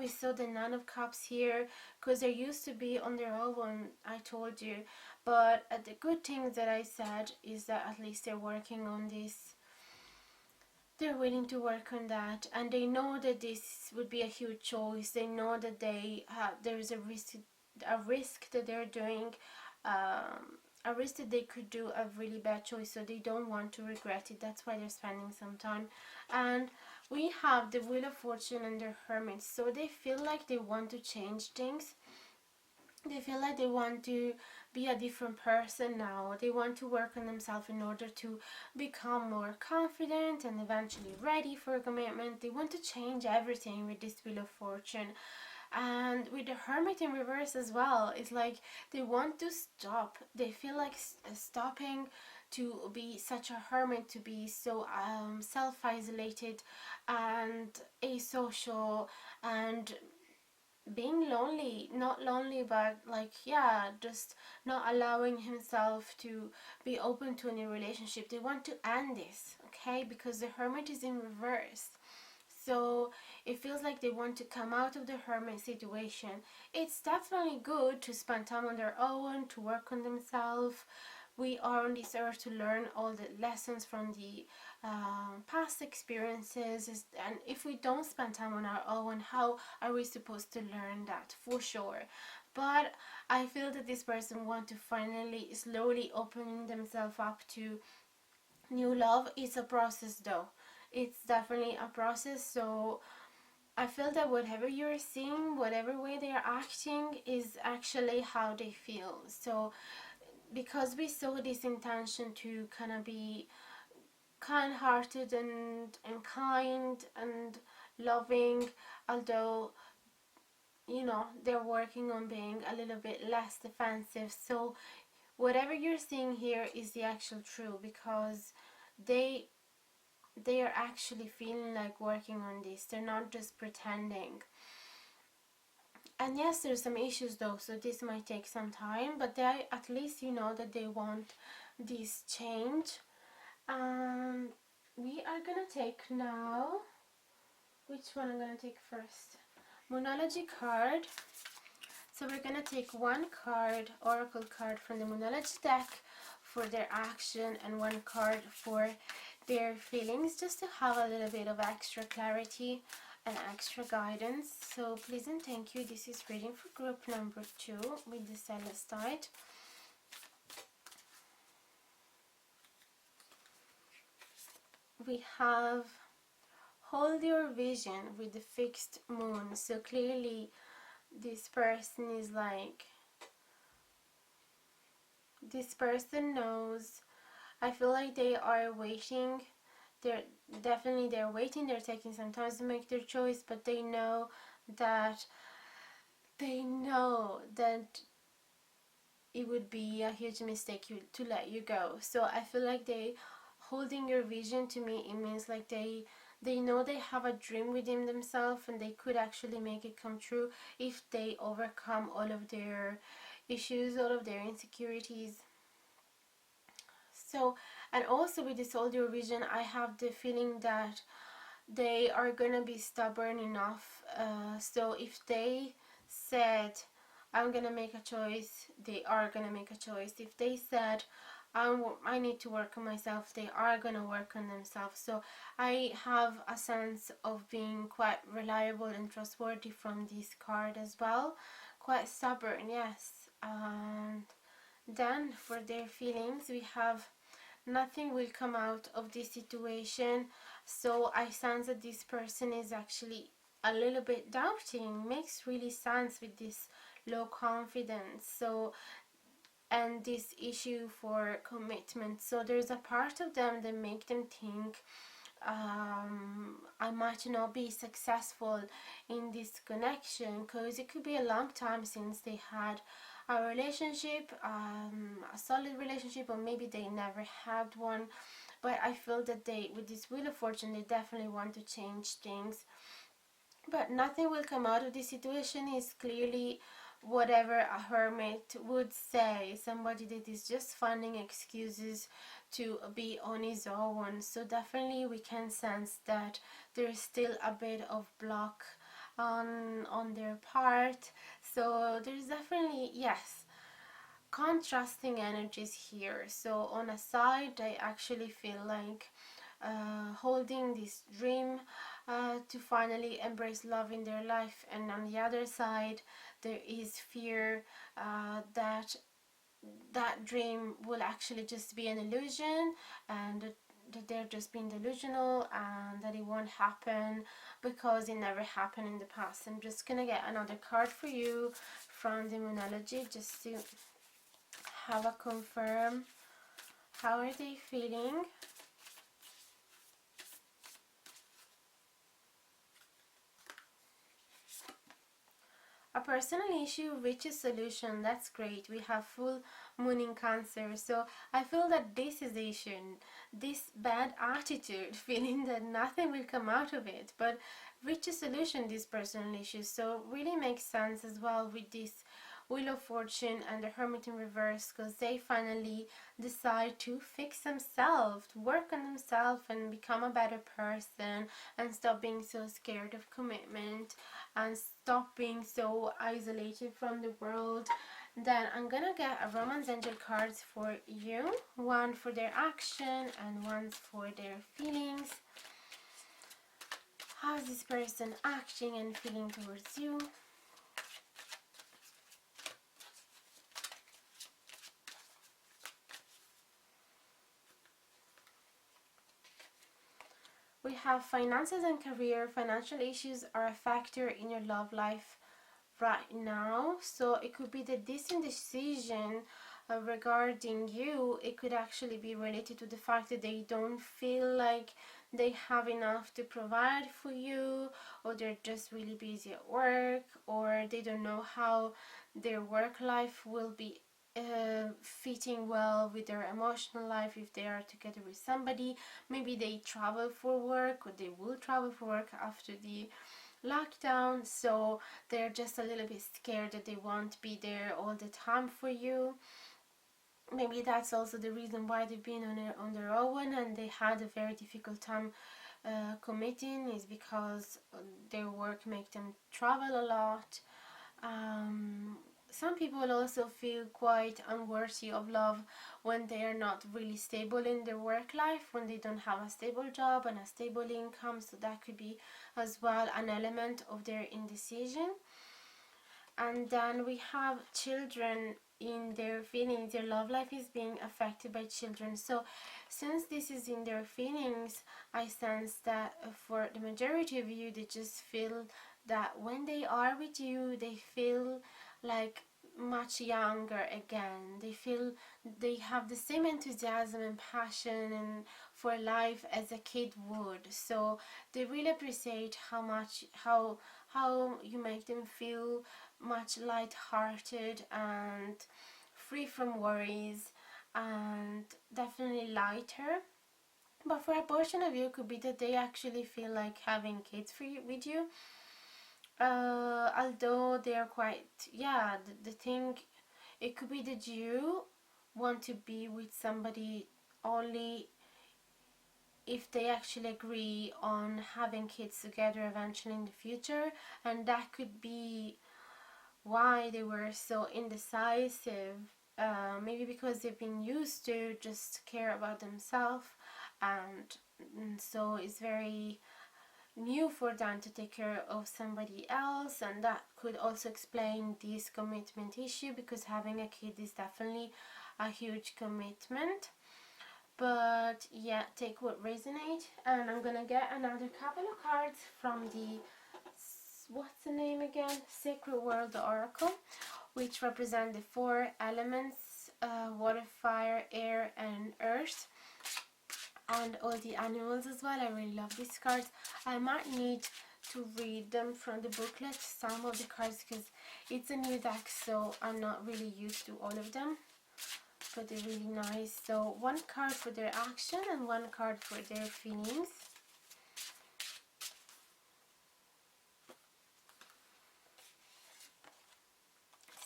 we saw the Nine of Cups here, because they used to be on their own, I told you. But the good thing that I said is that at least they're working on this. They're willing to work on that, and they know that this would be a huge choice. They know that there is a risk that they're doing, a risk that they could do a really bad choice, so they don't want to regret it. That's why they're spending some time. And we have the Wheel of Fortune and the Hermit, so they feel like they want to change things. They feel like they want to be a different person now. They want to work on themselves in order to become more confident and eventually ready for a commitment. They want to change everything with this Wheel of Fortune. And with the Hermit in reverse as well, it's like they want to stop. They feel like stopping, to be such a hermit, to be so self-isolated and asocial, and being lonely, not lonely, but like, yeah, just not allowing himself to be open to any relationship. They want to end this, okay, because the Hermit is in reverse. So it feels like they want to come out of the hermit situation. It's definitely good to spend time on their own, to work on themselves. We are on this earth to learn all the lessons from the past experiences. And if we don't spend time on our own, how are we supposed to learn that? For sure. But I feel that this person wants to finally slowly opening themselves up to new love. It's a process though. It's definitely a process. So I feel that whatever you're seeing, whatever way they are acting, is actually how they feel. So because we saw this intention to kind of be kind-hearted and kind and loving, although they're working on being a little bit less defensive. So whatever you're seeing here is the actual true, because they they are actually feeling like working on this. They're not just pretending. And yes, there's some issues though, so this might take some time, but they, at least you know that they want this change. We are gonna take now, which one I'm gonna take first? Moonology card. So we're gonna take one card, oracle card from the Moonology deck for their action, and one card for their feelings, just to have a little bit of extra clarity and extra guidance. So please and thank you. This is reading for group number 2 with the Celestite. We have hold your vision with the fixed moon. So clearly this person is like, this person knows. I feel like they are waiting. They're waiting. They're taking some time to make their choice, but they know that it would be a huge mistake to let you go. So I feel like they holding your vision, to me, it means like they know they have a dream within themselves, and they could actually make it come true if they overcome all of their issues, all of their insecurities. So, and also with this hold your vision, I have the feeling that they are gonna be stubborn enough. So if they said, I'm gonna make a choice, they are gonna make a choice. If they said, I need to work on myself, they are gonna work on themselves. So I have a sense of being quite reliable and trustworthy from this card as well. Quite stubborn, yes. And then for their feelings, we have nothing will come out of this situation. So I sense that this person is actually a little bit doubting. Makes really sense with this low confidence. So, and this issue for commitment. So there's a part of them that make them think, I might not be successful in this connection, because it could be a long time since they had a relationship, a solid relationship, or maybe they never had one. But I feel that they, with this Wheel of Fortune, they definitely want to change things. But nothing will come out of this situation. Is clearly whatever a hermit would say, somebody that is just finding excuses to be on his own. So definitely we can sense that there's still a bit of block on their part. So there's definitely, yes, contrasting energies here. So on a side, I actually feel like holding this dream to finally embrace love in their life, and on the other side there is fear that that dream will actually just be an illusion, and that they're just being delusional, and that it won't happen because it never happened in the past. I'm just gonna get another card for you from the Moonology, just to have a confirm. How are they feeling? personal issue reaches solution. That's great. We have full moon in Cancer, so I feel that this is the issue, this bad attitude, feeling that nothing will come out of it, but reaches solution, this personal issue. So really makes sense as well with this Wheel of Fortune and the Hermit in reverse, because they finally decide to fix themselves, work on themselves, and become a better person, and stop being so scared of commitment, and stop being so isolated from the world. Then I'm gonna get a Romance Angel cards for you, one for their action and one for their feelings. How is this person acting and feeling towards you? We have finances and career. Financial issues are a factor in your love life right now. So it could be that this indecision regarding you, it could actually be related to the fact that they don't feel like they have enough to provide for you, or they're just really busy at work, or they don't know how their work life will be fitting well with their emotional life if they are together with somebody. Maybe they travel for work, or they will travel for work after the lockdown, so they're just a little bit scared that they won't be there all the time for you. Maybe that's also the reason why they've been on their own and they had a very difficult time committing, is because their work makes them travel a lot. Some people also feel quite unworthy of love when they are not really stable in their work life, when they don't have a stable job and a stable income, so that could be as well an element of their indecision. And then we have children in their feelings. Their love life is being affected by children. So since this is in their feelings, I sense that for the majority of you, they just feel that when they are with you, they feel like much younger again. They feel they have the same enthusiasm and passion and for life as a kid would. So they really appreciate how you make them feel much light-hearted and free from worries, and definitely lighter. But for a portion of you, it could be that they actually feel like having kids with you. Although they are quite, yeah, the thing, it could be that you want to be with somebody only if they actually agree on having kids together eventually in the future, and that could be why they were so indecisive. Maybe because they've been used to just care about themselves, and so it's very new for them to take care of somebody else, and that could also explain this commitment issue, because having a kid is definitely a huge commitment. But yeah, take what resonates. And I'm gonna get another couple of cards from the, what's the name again, Sacred World Oracle, which represent the 4 elements, water, fire, air and earth, and all the animals as well. I really love these cards. I might need to read them from the booklet, some of the cards, because it's a new deck, so I'm not really used to all of them, but they're really nice. So one card for their action and one card for their feelings.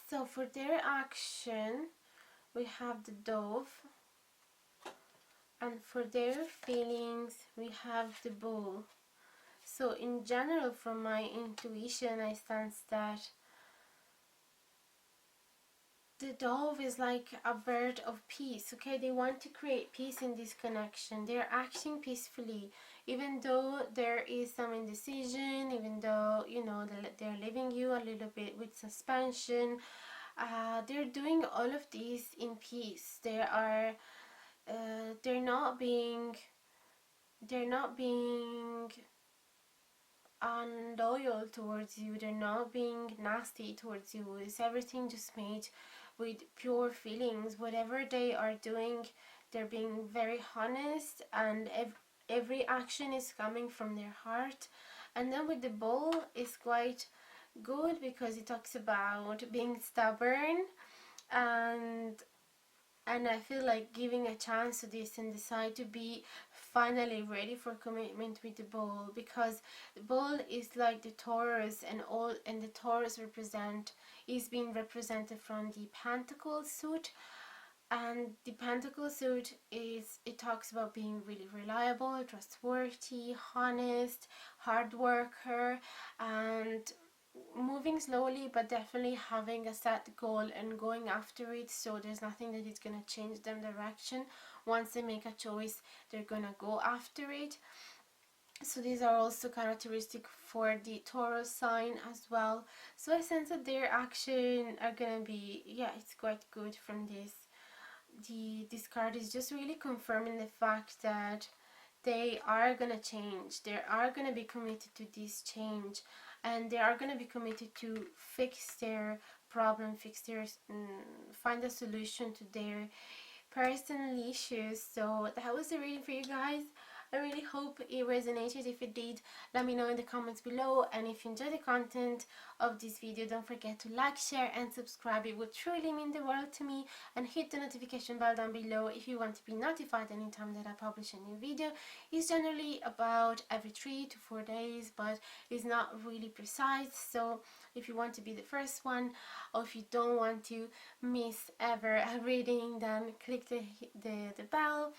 So for their action, we have the Dove, and for their feelings, we have the Bull. So in general, from my intuition, I sense that the dove is like a bird of peace. Okay, they want to create peace in this connection. They're acting peacefully, even though there is some indecision, even though, you know, they're leaving you a little bit with suspension. They're doing all of this in peace. They are they're not being unloyal towards you. They're not being nasty towards you. It's everything just made with pure feelings. Whatever they are doing, they're being very honest, and every action is coming from their heart. And then with the bull, it's quite good because it talks about being stubborn, and I feel like giving a chance to this and decide to be finally ready for commitment with the bull, because the bull is like the Taurus, and the Taurus is being represented from the Pentacle suit. And the Pentacle suit it talks about being really reliable, trustworthy, honest, hard worker, and moving slowly but definitely having a set goal and going after it. So there's nothing that is gonna change them direction. Once they make a choice, they're gonna go after it. So these are also characteristic for the Taurus sign as well. So I sense that their action are gonna be, yeah, it's quite good from this. This card is just really confirming the fact that they are gonna change. They are gonna be committed to this change, and they are gonna be committed to fix their problem, find a solution to their personal issues. So that was the reading for you guys. I really hope it resonated. If it did, let me know in the comments below, and if you enjoyed the content of this video, don't forget to like, share and subscribe. It would truly mean the world to me, and hit the notification bell down below if you want to be notified anytime that I publish a new video. It's generally about every 3 to 4 days, but it's not really precise. So if you want to be the first one, or if you don't want to miss ever a reading, then click the bell.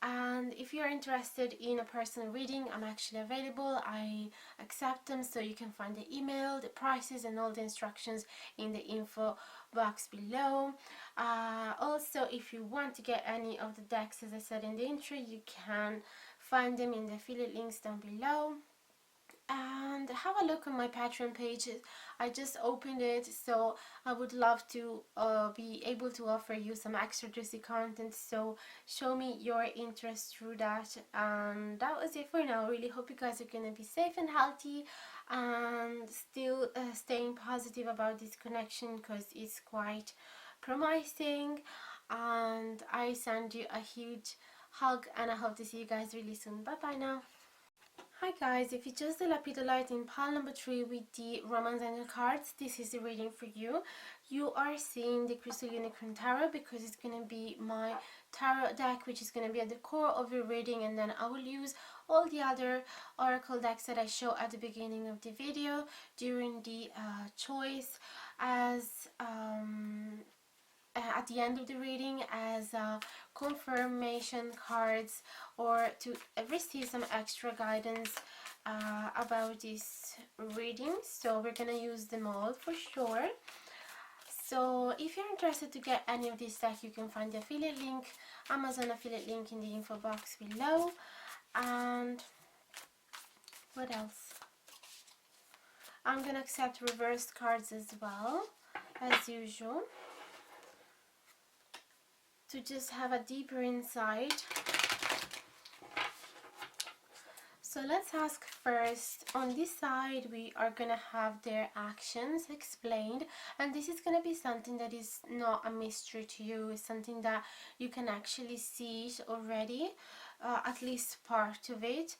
And if you're interested in a personal reading, I'm actually available. I accept them, so you can find the email, the prices and all the instructions in the info box below. Also, if you want to get any of the decks, as I said in the intro, you can find them in the affiliate links down below. And have a look on my Patreon page. I just opened it, so I would love to be able to offer you some extra juicy content, so show me your interest through that. And that was it for now. Really hope you guys are gonna be safe and healthy, and still staying positive about this connection, because it's quite promising. And I send you a huge hug, and I hope to see you guys really soon. Bye bye now. Hi guys, if you chose the Lepidolite in pile number 3 with the Romance Angel cards, this is the reading for you. You are seeing the Crystal Unicorn Tarot, because it's going to be my tarot deck, which is going to be at the core of your reading, and then I will use all the other oracle decks that I show at the beginning of the video during the choice as at the end of the reading as confirmation cards, or to receive some extra guidance about this reading. So we're gonna use them all for sure. So if you're interested to get any of these decks, you can find the affiliate link, Amazon affiliate link, in the info box below. And what else? I'm gonna accept reversed cards as well, as usual, to just have a deeper insight. So let's ask first, on this side we are gonna have their actions explained, and this is gonna be something that is not a mystery to you. It's something that you can actually see it already, at least part of it.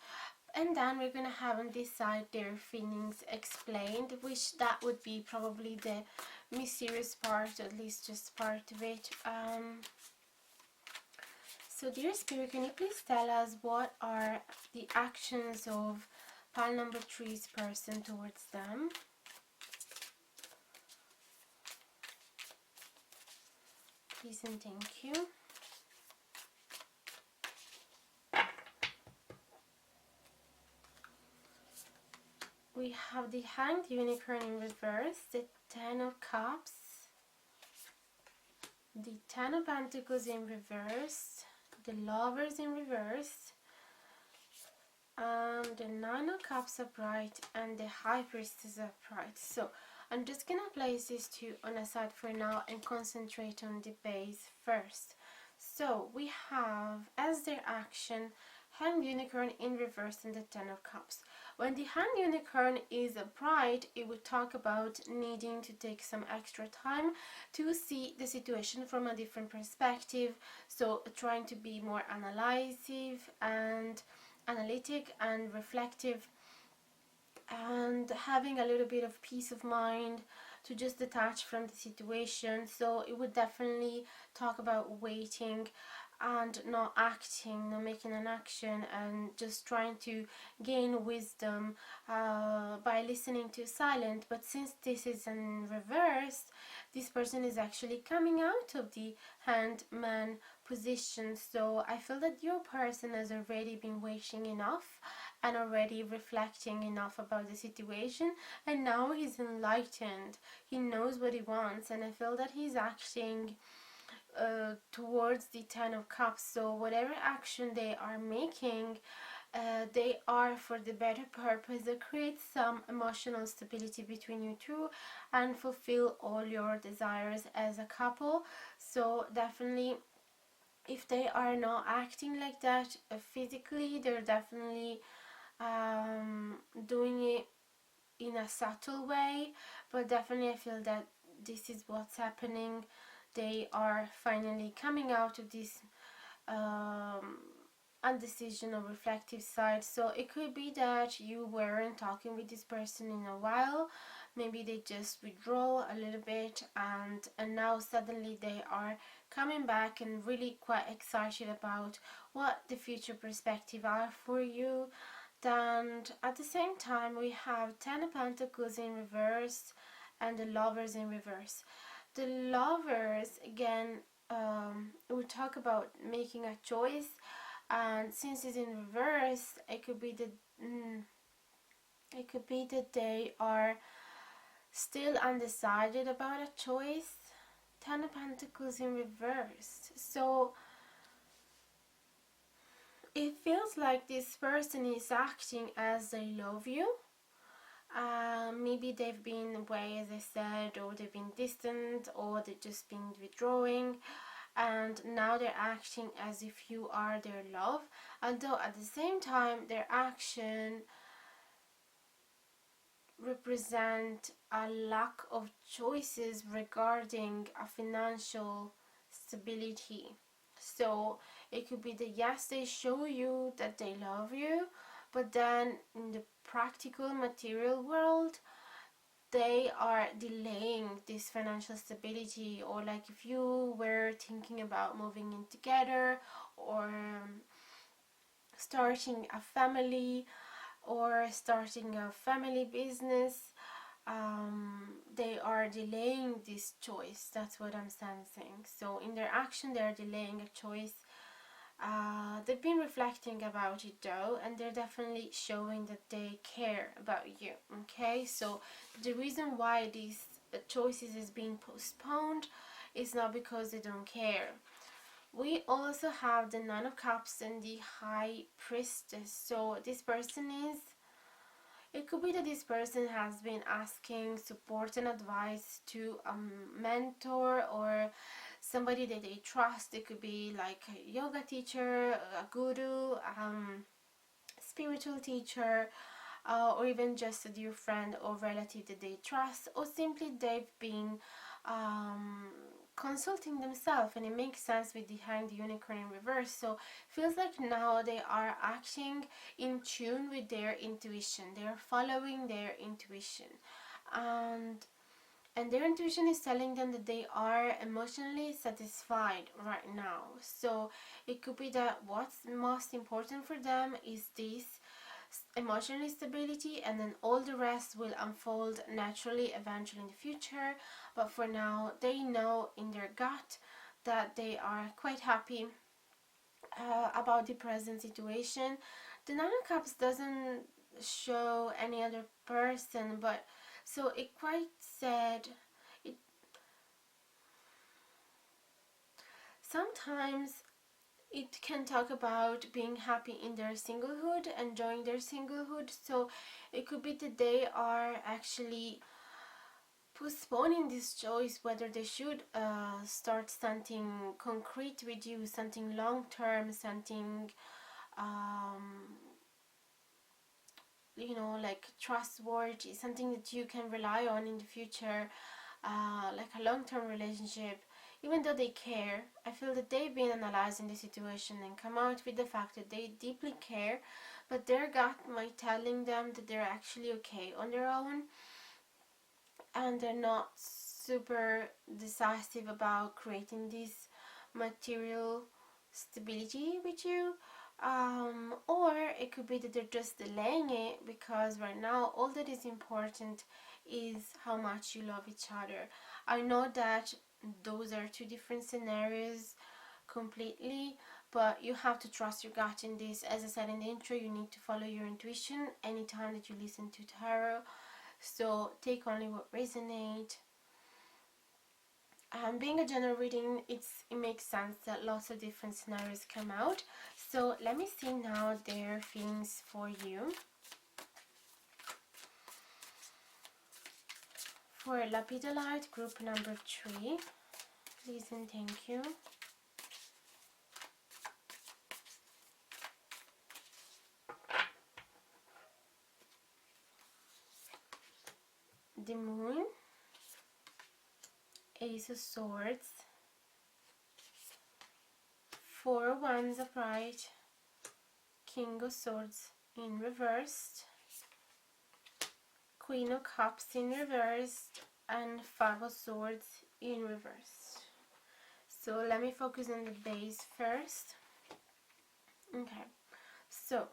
And then we're gonna have on this side their feelings explained, which that would be probably the mysterious part, at least just part of it. So dear Spirit, can you please tell us what are the actions of pile number 3's person towards them? Please and thank you. We have the Hanged Unicorn in reverse, the Ten of Cups, the Ten of Pentacles in reverse, the Lovers in reverse, the Nine of Cups upright, and the High Priestess upright. So I'm just gonna place these two on a side for now and concentrate on the base first. So we have as their action Hanged Unicorn in reverse and the Ten of Cups. When the Hanged Unicorn is upright, it would talk about needing to take some extra time to see the situation from a different perspective. So trying to be more analytic and reflective, and having a little bit of peace of mind to just detach from the situation. So it would definitely talk about waiting and not acting, not making an action, and just trying to gain wisdom by listening to silent. But since this is in reverse, this person is actually coming out of the handman position. So I feel that your person has already been waiting enough and already reflecting enough about the situation, and now he's enlightened. He knows what he wants, and I feel that he's acting towards the Ten of Cups. So whatever action they are making, they are for the better purpose that creates some emotional stability between you two and fulfill all your desires as a couple. So definitely, if they are not acting like that physically, they're definitely doing it in a subtle way. But definitely I feel that this is what's happening. They are finally coming out of this undecision or reflective side. So it could be that you weren't talking with this person in a while, maybe they just withdraw a little bit, and now suddenly they are coming back and really quite excited about what the future perspective are for you. Then at the same time we have Ten of Pentacles in reverse and the Lovers in reverse. The Lovers, again, we talk about making a choice, and since it's in reverse, it could be that they are still undecided about a choice. Ten of Pentacles in reverse. So it feels like this person is acting as they love you. Maybe they've been away, as I said, or they've been distant, or they've just been withdrawing, and now they're acting as if you are their love, although at the same time their action represent a lack of choices regarding a financial stability. So it could be that yes, they show you that they love you, but then in the practical material world they are delaying this financial stability. Or like if you were thinking about moving in together, or starting a family, or starting a family business, they are delaying this choice. That's what I'm sensing. So in their action they are delaying a choice. They've been reflecting about it though, and they're definitely showing that they care about you. Okay, so the reason why these choices is being postponed is not because they don't care. We also have the Nine of Cups and the High Priestess. So this person is, it could be that this person has been asking support and advice to a mentor or somebody that they trust. It could be like a yoga teacher, a guru, spiritual teacher, or even just a dear friend or relative that they trust, or simply they've been consulting themselves, and it makes sense with the Hanged Unicorn in reverse. So feels like now they are acting in tune with their intuition. They are following their intuition, and their intuition is telling them that they are emotionally satisfied right now. So it could be that what's most important for them is this emotional stability, and then all the rest will unfold naturally eventually in the future. But for now they know in their gut that they are quite happy about the present situation. The Nine of Cups doesn't show any other person, but so it quite said it sometimes it can talk about being happy in their singlehood, enjoying their singlehood. So it could be that they are actually postponing this choice whether they should start something concrete with you, something long term, something like trustworthy, something that you can rely on in the future, like a long-term relationship. Even though they care, I feel that they've been analyzing the situation and come out with the fact that they deeply care, but their gut might telling them that they're actually okay on their own, and they're not super decisive about creating this material stability with you. Or it could be that they're just delaying it because right now all that is important is how much you love each other. I know that those are two different scenarios completely, but you have to trust your gut in this. As I said in the intro, you need to follow your intuition anytime that you listen to tarot, so take only what resonates. Being a general reading, it makes sense that lots of different scenarios come out. So let me see now their feelings for you. For Lepidolite, group number 3, please and thank you. The Moon, Ace of Swords, 4 of Wands upright, King of Swords in reversed, Queen of Cups in reversed, and 5 of Swords in reversed. So let me focus on the base first. Okay, so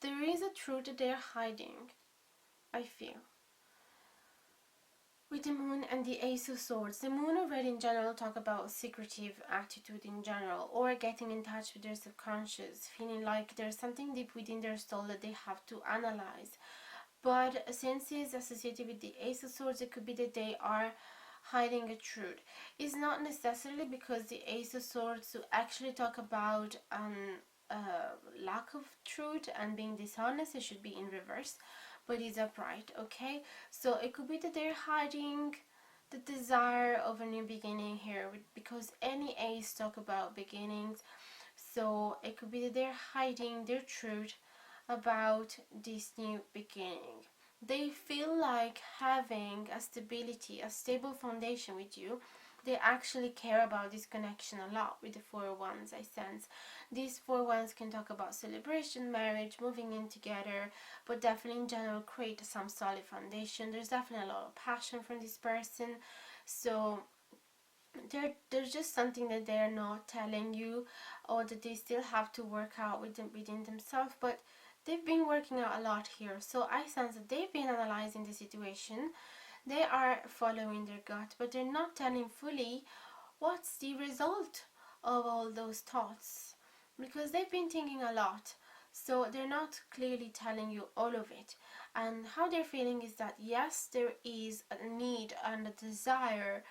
there is a truth that they're hiding, I feel. With the Moon and the Ace of Swords, the Moon already in general talk about secretive attitude in general, or getting in touch with their subconscious, feeling like there's something deep within their soul that they have to analyze. But since it's associated with the Ace of Swords, it could be that they are hiding a truth. It's not necessarily because the Ace of Swords to actually talk about lack of truth and being dishonest. It should be in reverse, but it's upright. Okay, so it could be that they're hiding the desire of a new beginning here, because any ace talk about beginnings. So it could be that they're hiding their truth about this new beginning. They feel like having a stability, a stable foundation with you. They actually care about this connection a lot with the 4 of Wands, I sense. These 4 Wands can talk about celebration, marriage, moving in together, but definitely in general create some solid foundation. There's definitely a lot of passion from this person. So there's just something that they're not telling you, or that they still have to work out within themselves, but they've been working out a lot here. So I sense that they've been analyzing the situation. They are following their gut, but they're not telling fully what's the result of all those thoughts, because they've been thinking a lot. So they're not clearly telling you all of it. And how they're feeling is that yes, there is a need and a desire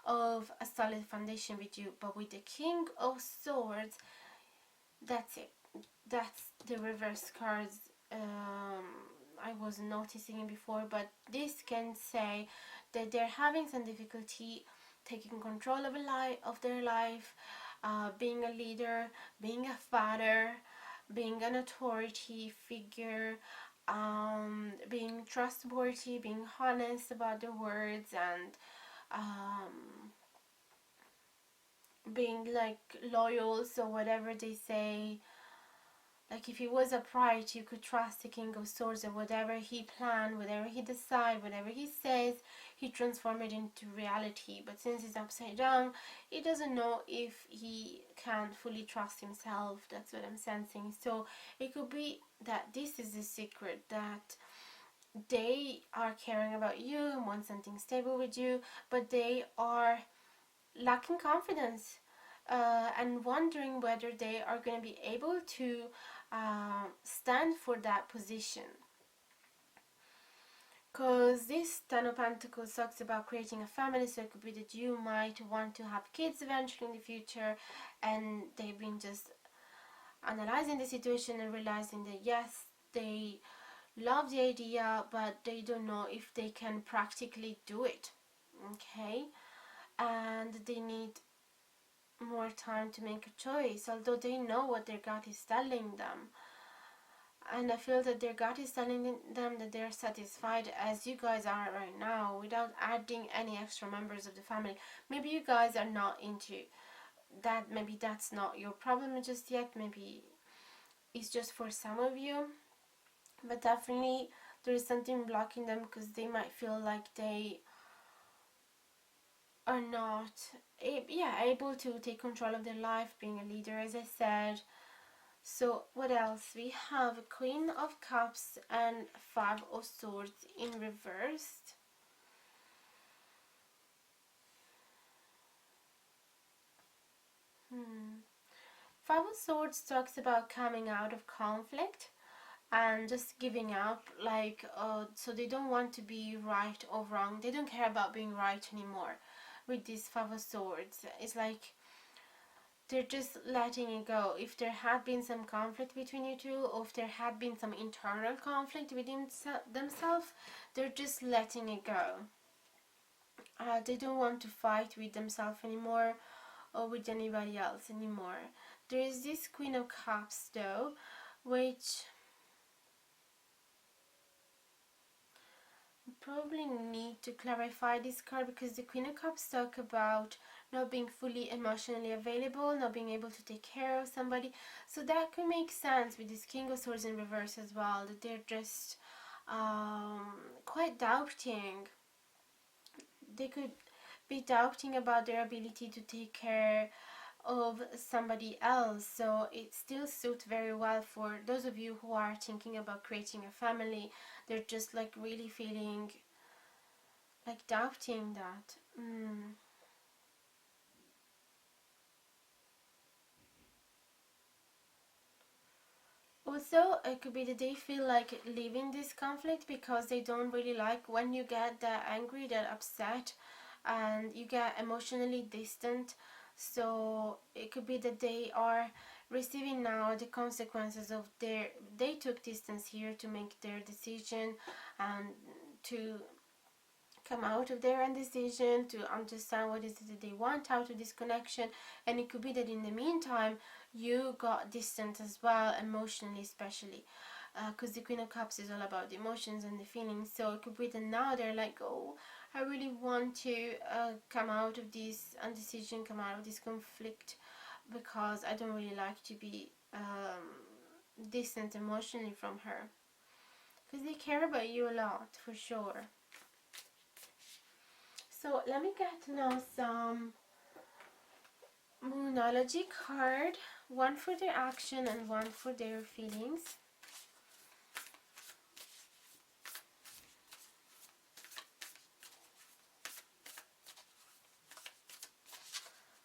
of a solid foundation with you, but with the King of Swords, that's it. That's the reverse cards I was noticing before, but this can say that they're having some difficulty taking control of their life, being a leader, being a father, being an authority figure, being trustworthy, being honest about their words, and being like loyal. So whatever they say, like if he was upright, you could trust the King of Swords, and whatever he planned, whatever he decide, whatever he says, he transformed it into reality. But since he's upside down, he doesn't know if he can fully trust himself. That's what I'm sensing. So it could be that this is the secret, that they are caring about you and want something stable with you, but they are lacking confidence and wondering whether they are going to be able to stand for that position. Because this Ten of Pentacles talks about creating a family, so it could be that you might want to have kids eventually in the future, and they've been just analyzing the situation and realizing that yes, they love the idea, but they don't know if they can practically do it. Okay, and they need more time to make a choice, although they know what their gut is telling them. And I feel that their gut is telling them that they're satisfied as you guys are right now, without adding any extra members of the family. Maybe you guys are not into that. Maybe that's not your problem just yet. Maybe it's just for some of you. but definitely there is something blocking them because they might feel like they are not able to take control of their life, being a leader, as I said. So what else? We have a Queen of Cups and Five of Swords in reversed. Five of Swords talks about coming out of conflict and just giving up, like so they don't want to be right or wrong. They don't care about being right anymore. With this Five of Swords, it's like they're just letting it go. If there had been some conflict between you two, or if there had been some internal conflict within themselves, they're just letting it go. They don't want to fight with themselves anymore or with anybody else anymore. There is this Queen of Cups though, which probably need to clarify this card, because the Queen of Cups talk about not being fully emotionally available, not being able to take care of somebody. So that could make sense with this King of Swords in reverse as well, that they're just quite doubting. They could be doubting about their ability to take care of somebody else. So it still suits very well for those of you who are thinking about creating a family. They're just like really feeling like doubting that. Also, it could be that they feel like leaving this conflict because they don't really like when you get that angry, that upset, and you get emotionally distant. So it could be that they are receiving now the consequences of they took distance here to make their decision and to come out of their indecision, to understand what is it that they want out of this connection. And it could be that in the meantime you got distant as well, emotionally especially, because the Queen of Cups is all about the emotions and the feelings. So it could be that now they're like, oh, I really want to come out of this indecision, come out of this conflict, because I don't really like to be distant emotionally from her, because they care about you a lot for sure. So let me get now some Moonology card, one for their action and one for their feelings.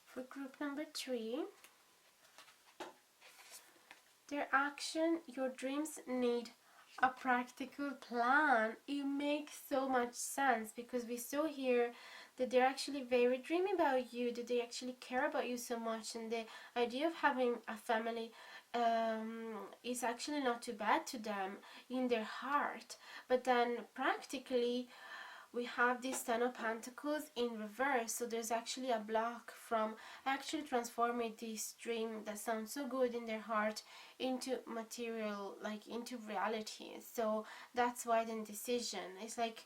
For group number 3, their action: your dreams need a practical plan. It makes so much sense, because we saw here that they're actually very dreamy about you, that they actually care about you so much, and the idea of having a family is actually not too bad to them in their heart. But then practically we have this Ten of Pentacles in reverse, so there's actually a block from actually transforming this dream that sounds so good in their heart into material, like into reality. So that's why the indecision is like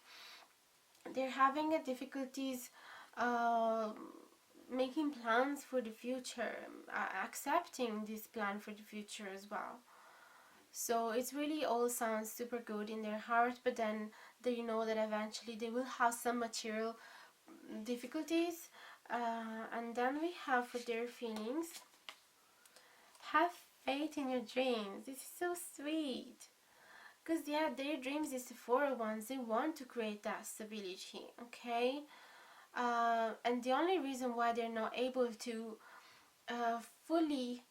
they're having a difficulties uh, making plans for the future, accepting this plan for the future as well. So it's really all sounds super good in their heart, but then they know that eventually they will have some material difficulties. And then we have for their feelings, have faith in your dreams. This is so sweet. Because yeah, their dreams is the 4 of Wands. They want to create that stability, okay? And the only reason why they're not able to fully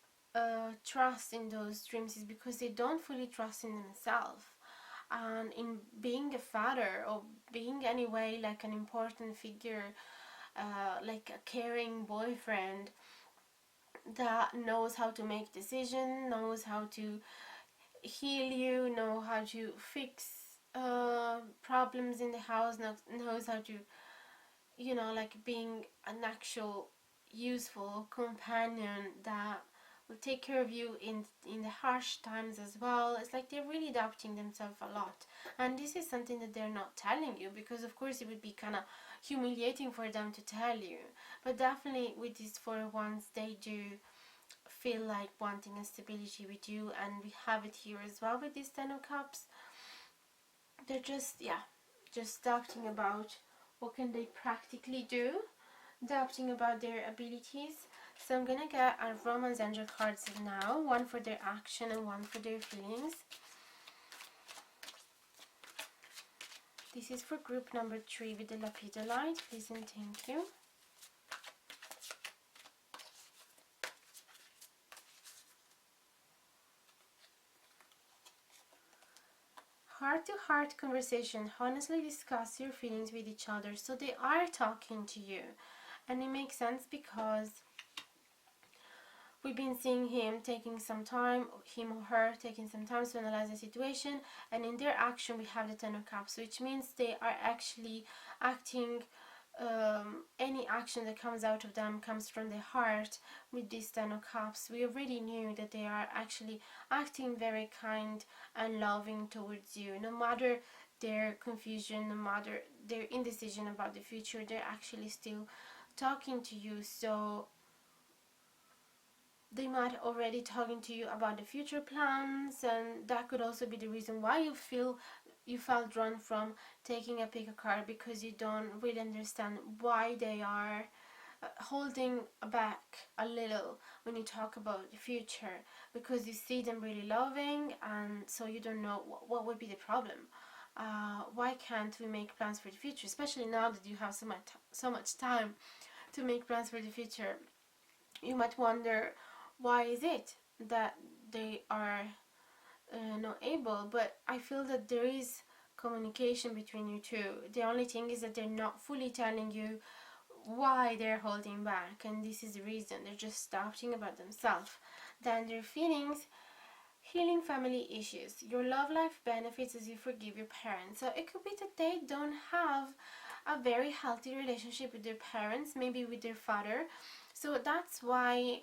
trust in those dreams is because they don't fully trust in themselves and in being a father, or being anyway like an important figure, like a caring boyfriend that knows how to make decisions, knows how to heal you, know how to fix problems in the house, knows how to, you know, like being an actual useful companion that will take care of you in the harsh times as well. It's like they're really doubting themselves a lot, and this is something that they're not telling you, because of course it would be kind of humiliating for them to tell you. But definitely with these 4 of Wands, they do feel like wanting a stability with you, and we have it here as well with this 10 of Cups. they're just, yeah, just doubting about what can they practically do, doubting about their abilities. So I'm gonna get a Romance Angel cards now, one for their action and one for their feelings. This is for group number 3 with the Lepidolite, please and thank you. Heart-to-heart conversation. Honestly discuss your feelings with each other. So they are talking to you. And it makes sense because we've been seeing him taking some time, him or her taking some time to analyze the situation, and in their action we have the Ten of Cups, which means they are actually acting, any action that comes out of them comes from the heart. With this Ten of Cups, we already knew that they are actually acting very kind and loving towards you. No matter their confusion, no matter their indecision about the future, they're actually still talking to you. So they might already talking to you about the future plans, and that could also be the reason why you felt drawn from taking a pick a card, because you don't really understand why they are holding back a little when you talk about the future, because you see them really loving, and so you don't know what would be the problem. Why can't we make plans for the future, especially now that you have so much time to make plans for the future? You might wonder, why is it that they are not able? But I feel that there is communication between you two. The only thing is that they're not fully telling you why they're holding back, and this is the reason. They're just doubting about themselves. Then their feelings. Healing family issues. Your love life benefits as you forgive your parents. So it could be that they don't have a very healthy relationship with their parents, maybe with their father. So that's why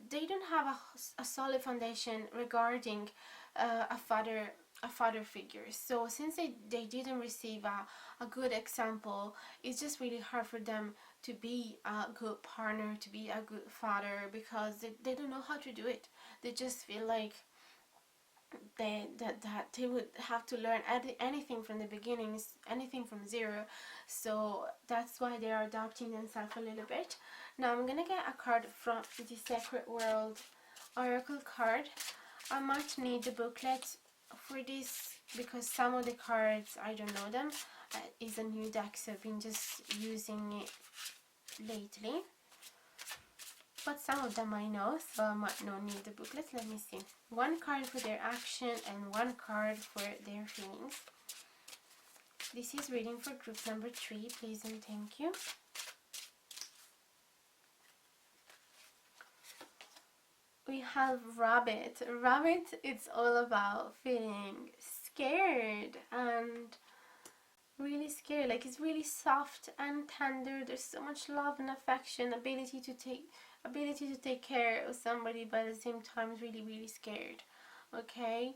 they don't have a solid foundation regarding a father figure. So since they didn't receive a good example, it's just really hard for them to be a good partner, to be a good father, because they don't know how to do it. They just feel like that they would have to learn anything from the beginnings, anything from zero. So that's why they are adapting themselves a little bit. Now I'm gonna get a card from the Sacred World Oracle card. I might need the booklet for this because some of the cards I don't know them. It's a new deck, so I've been just using it lately, but some of them I know, so I might not need the booklet. Let me see. One card for their action and one card for their feelings. This is reading for group number 3, please and thank you. We have Rabbit. Rabbit, it's all about feeling scared and really scared. Like, it's really soft and tender. There's so much love and affection, ability to take care of somebody, but at the same time really scared. Okay,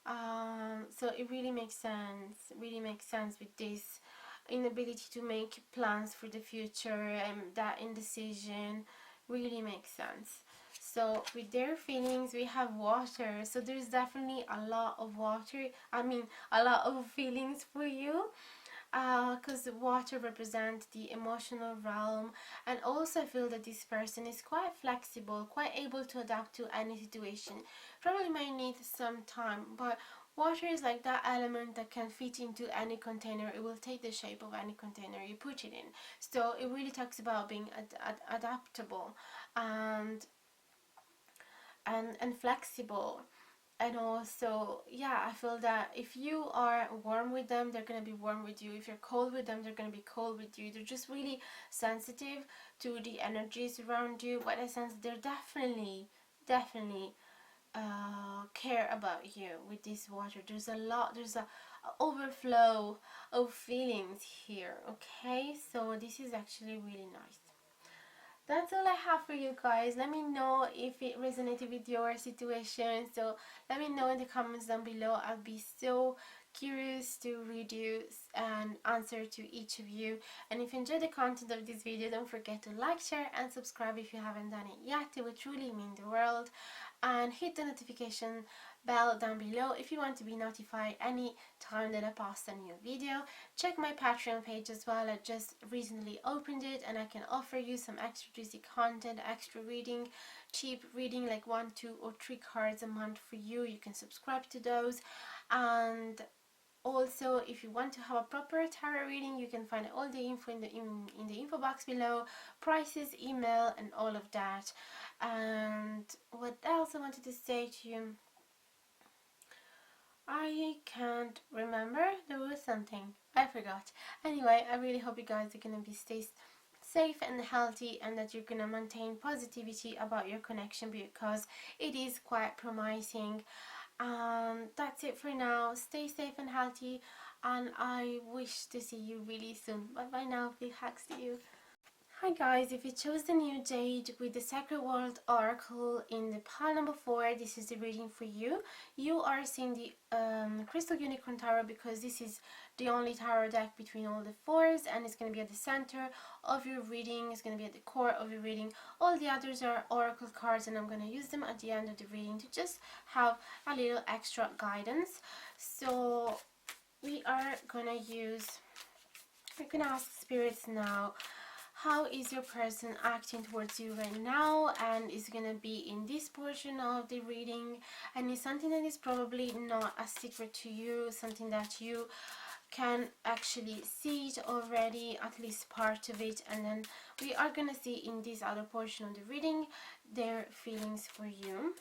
so it really makes sense with this inability to make plans for the future, and that indecision really makes sense. So with their feelings, we have water. So there's definitely a lot of water, a lot of feelings for you, because water represents the emotional realm. And also I feel that this person is quite flexible, quite able to adapt to any situation. Probably might need some time, but water is like that element that can fit into any container. It will take the shape of any container you put it in. So it really talks about being adaptable and flexible. And also, yeah, I feel that if you are warm with them, they're gonna be warm with you. If you're cold with them, they're gonna be cold with you. They're just really sensitive to the energies around you, but I sense they're definitely care about you. With this water, there's a overflow of feelings here. Okay, so this is actually really nice. That's all I have for you guys. Let me know if it resonated with your situation. So let me know in the comments down below. I'll be so curious to read you and answer to each of you. And if you enjoyed the content of this video, don't forget to like, share and subscribe if you haven't done it yet. It would truly mean the world. and hit the notification bell down below if you want to be notified any time that I post a new video. Check my Patreon page as well. I just recently opened it and I can offer you some extra juicy content, extra reading, cheap reading, like 1, 2 or 3 cards a month for you. You can subscribe to those. And also, if you want to have a proper tarot reading, you can find all the info in the info box below, prices, email, and all of that. And what else I wanted to say to you? I can't remember. There was something. I forgot. Anyway, I really hope you guys are gonna stay safe and healthy, and that you're gonna maintain positivity about your connection, because it is quite promising. That's it for now. Stay safe and healthy, and I wish to see you really soon. Bye bye now. Big hugs to you. Hi guys, if you chose the new Jade with the Sacred World Oracle in the pile number 4, this is the reading for you. You are seeing the Crystal Unicorn Tarot, because this is the only tarot deck between all the 4s, and it's going to be at the center of your reading. It's going to be at the core of your reading. All the others are Oracle cards, and I'm going to use them at the end of the reading to just have a little extra guidance. So we're going to ask spirits now, how is your person acting towards you right now, and is going to be in this portion of the reading, and it's something that is probably not a secret to you, something that you can actually see it already, at least part of it. And then we are going to see in this other portion of the reading their feelings for you.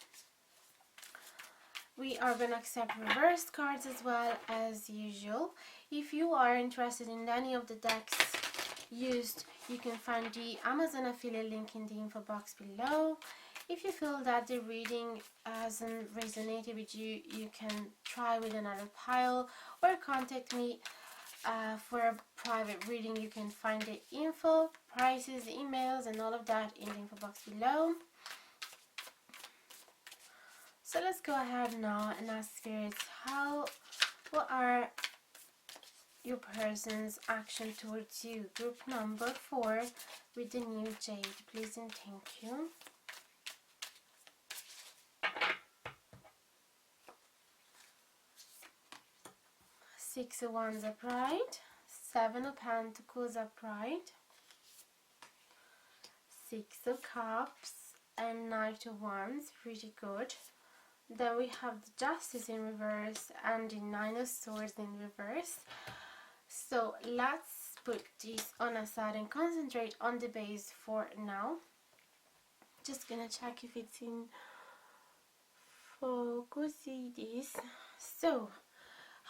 We are going to accept reversed cards as well, as usual. If you are interested in any of the decks used, you can find the Amazon affiliate link in the info box below. If you feel that the reading hasn't resonated with you, you can try with another pile or contact me for a private reading. You can find the info, prices, emails, and all of that in the info box below. So let's go ahead now and ask spirits, what are your person's action towards you? Group number 4 with the new Jade, please and thank you. Six of Wands upright, 7 of Pentacles upright, 6 of Cups, and Knight of Wands, pretty good. Then we have the Justice in reverse and the 9 of Swords in reverse. So let's put this on aside and concentrate on the base for now. Just gonna check if it's in focus. See this. So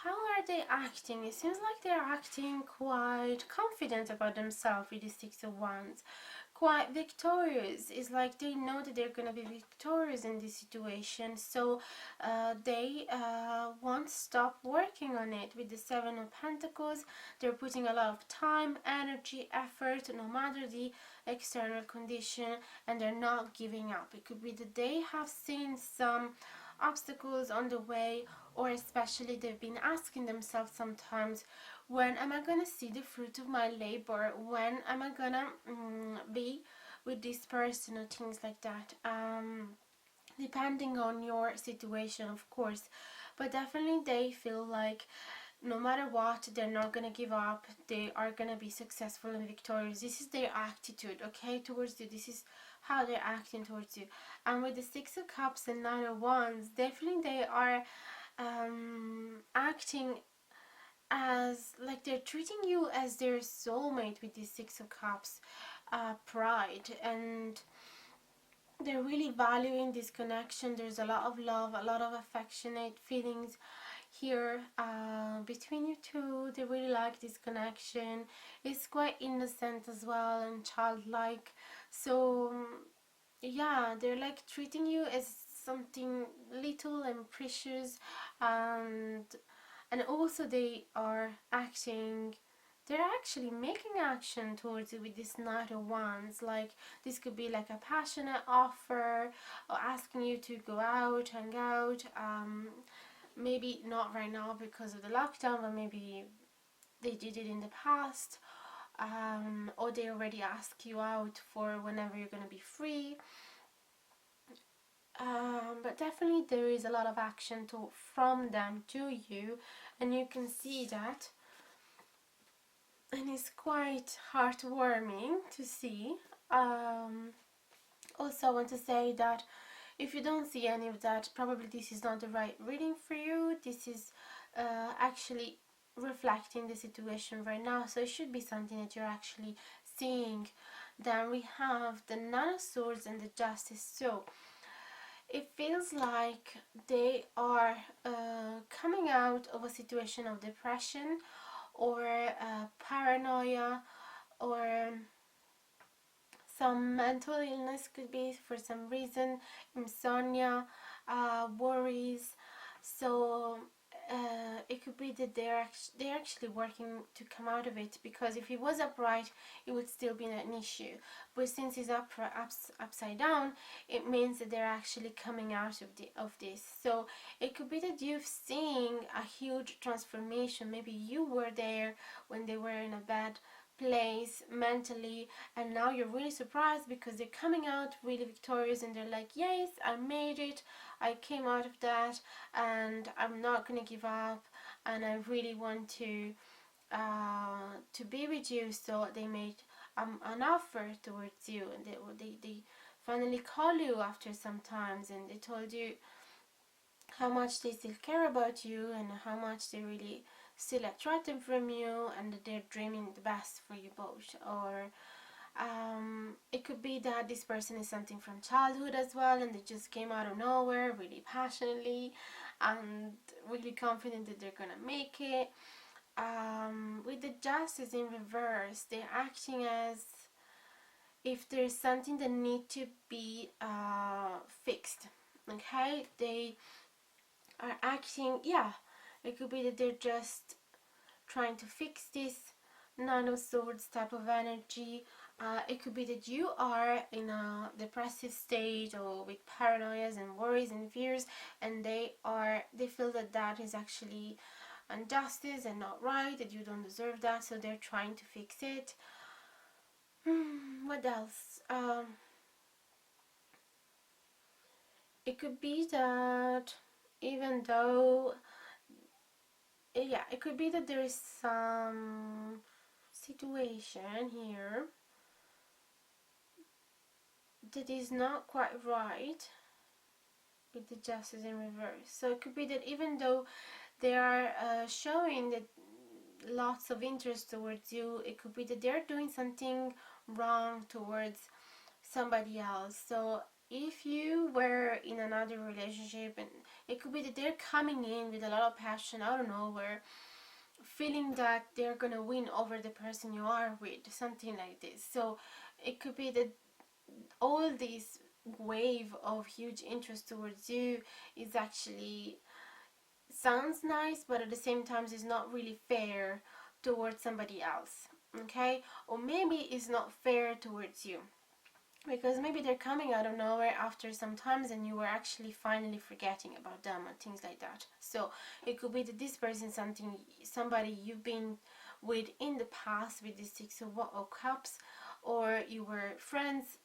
how are they acting? It seems like they're acting quite confident about themselves with the 6 of Wands. Quite victorious. It's like they know that they're going to be victorious in this situation. So they won't stop working on it. With the 7 of Pentacles, they're putting a lot of time, energy, effort, no matter the external condition. And they're not giving up. It could be that they have seen some obstacles on the way, or especially they've been asking themselves sometimes, when am I gonna see the fruit of my labor? When am I gonna be with this person, or things like that, depending on your situation, of course. But definitely they feel like no matter what, they're not gonna give up. They are gonna be successful and victorious. This is their attitude, okay, towards you. This is how they're acting towards you. And with the 6 of Cups and 9 of Wands, definitely they are acting as like they're treating you as their soulmate with this 6 of Cups pride, and they're really valuing this connection. There's a lot of love, a lot of affectionate feelings here between you two. They really like this connection. It's quite innocent as well and childlike. So yeah, they're like treating you as something little and precious, and also they are acting, they're actually making action towards you with this Knight of Wands. Like this could be like a passionate offer, or asking you to go out, hang out, maybe not right now because of the lockdown, but maybe they did it in the past, or they already ask you out for whenever you're going to be free. But definitely there is a lot of action from them to you, and you can see that, and it's quite heartwarming to see. Also, I want to say that if you don't see any of that, probably this is not the right reading for you. This is actually reflecting the situation right now, so it should be something that you're actually seeing. Then we have the Nine of Swords and the Justice. So it feels like they are coming out of a situation of depression or paranoia, or some mental illness, could be for some reason, insomnia, worries. So it could be that they're actually working to come out of it, because if it was upright it would still be an issue, but since it's upside down, it means that they're actually coming out of this. So it could be that you've seen a huge transformation. Maybe you were there when they were in a bad place mentally, and now you're really surprised because they're coming out really victorious, and they're like, yes, I made it, I came out of that, and I'm not gonna give up, and I really want to be with you. So they made an offer towards you, and they finally call you after some times, and they told you how much they still care about you, and how much they really still attracted from you, and that they're dreaming the best for you both. Or it could be that this person is something from childhood as well, and they just came out of nowhere really passionately and really confident that they're gonna make it. With the Justice in reverse, they're acting as if there's something that need to be fixed. Okay, they are acting, yeah, it could be that they're just trying to fix this Nine of Swords type of energy. It could be that you are in a depressive state, or with paranoias and worries and fears, and they feel that that is actually injustice and not right, that you don't deserve that, so they're trying to fix it. What else? It could be that even though, yeah, it could be that there is some situation here that is not quite right with the Justice in reverse. So it could be that even though they are showing that lots of interest towards you, it could be that they're doing something wrong towards somebody else. So if you were in another relationship, and it could be that they're coming in with a lot of passion out of nowhere, feeling that they're gonna win over the person you are with, something like this. So it could be that all this wave of huge interest towards you is actually sounds nice, but at the same time is not really fair towards somebody else. Okay, or maybe it's not fair towards you, because maybe they're coming out of nowhere after some times, and you were actually finally forgetting about them and things like that. So it could be that this person is somebody you've been with in the past, with the Six of Cups, or you were friends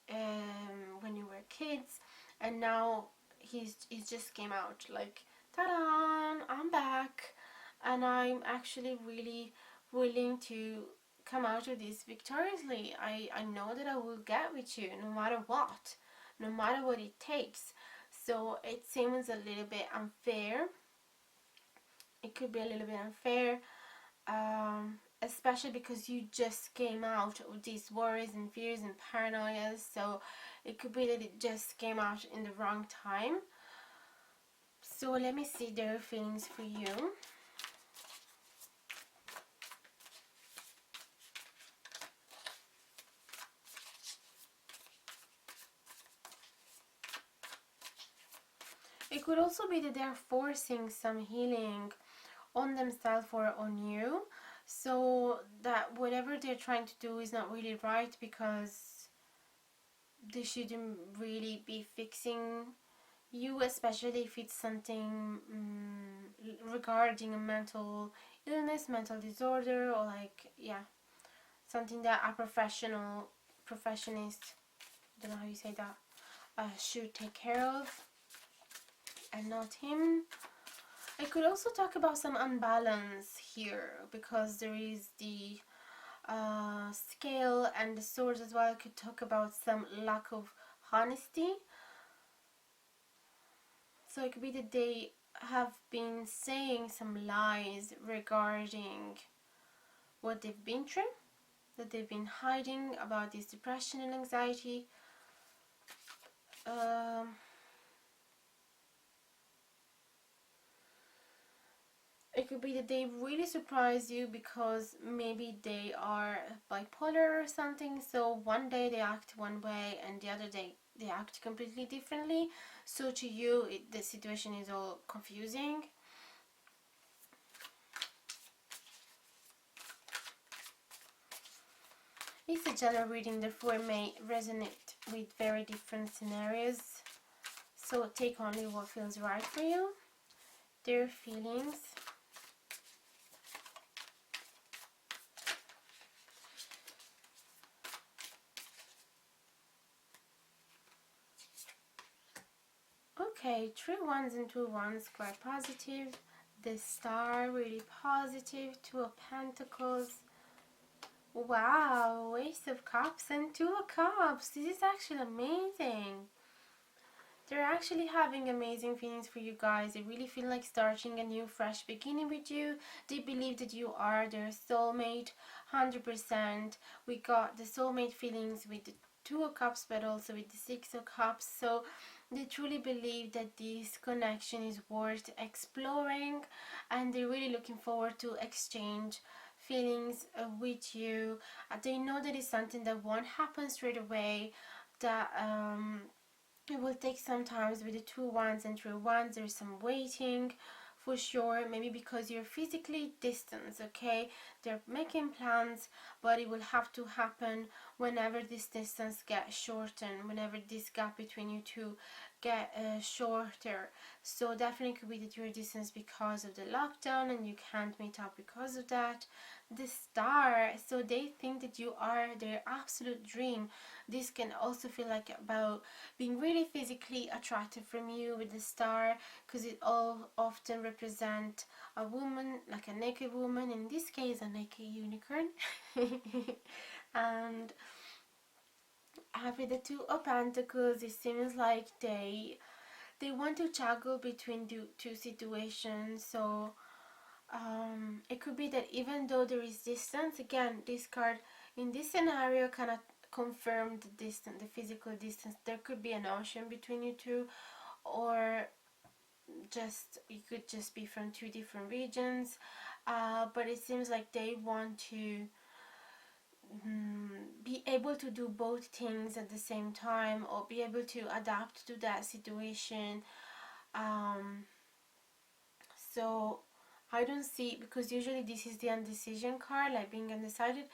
when you were kids, and now he just came out like, ta-da, I'm back, and I'm actually really willing to come out of this victoriously. I know that I will get with you no matter what, no matter what it takes. So it seems a little bit unfair. It could be a little bit unfair, especially because you just came out of these worries and fears and paranoias. So it could be that it just came out in the wrong time. So let me see their feelings for you. It could also be that they're forcing some healing on themselves or on you, so that whatever they're trying to do is not really right, because they shouldn't really be fixing you, especially if it's something regarding a mental illness, mental disorder, or like, yeah, something that a professionist, I don't know how you say that, should take care of. and not him. I could also talk about some unbalance here, because there is the scale and the swords as well. I could talk about some lack of honesty. So it could be that they have been saying some lies regarding what they've been through, that they've been hiding about this depression and anxiety. It could be that they really surprise you, because maybe they are bipolar or something. So one day they act one way and the other day they act completely differently. So to you, the situation is all confusing. It's a general reading, therefore it may resonate with very different scenarios. So take only what feels right for you. Their feelings. Okay, 3 wands and 2 wands, quite positive. The star, really positive. 2 of pentacles. Wow, Ace of Cups and 2 of Cups. This is actually amazing. They're actually having amazing feelings for you guys. They really feel like starting a new fresh beginning with you. They believe that you are their soulmate 100%. We got the soulmate feelings with the 2 of Cups, but also with the 6 of Cups. So they truly believe that this connection is worth exploring, and they're really looking forward to exchange feelings with you. They know that it's something that won't happen straight away, that it will take some time. With the 2 wands and 3 wands, there's some waiting for sure, maybe because you're physically distant, okay? They're making plans, but it will have to happen whenever this distance gets shortened, whenever this gap between you two get shorter. So definitely could be that you're distant because of the lockdown and you can't meet up because of that. The star, so they think that you are their absolute dream. This can also feel like about being really physically attractive from you with the star, because it all often represent a woman, like a naked woman, in this case a naked unicorn. And with the 2 of pentacles, it seems like they want to juggle between two situations. So it could be that even though there is distance, again, this card in this scenario cannot confirm the distance, the physical distance. There could be an ocean between you two, or just you could just be from 2 different regions. But it seems like they want to be able to do both things at the same time, or be able to adapt to that situation. So I don't see, because usually this is the indecision card, like being undecided,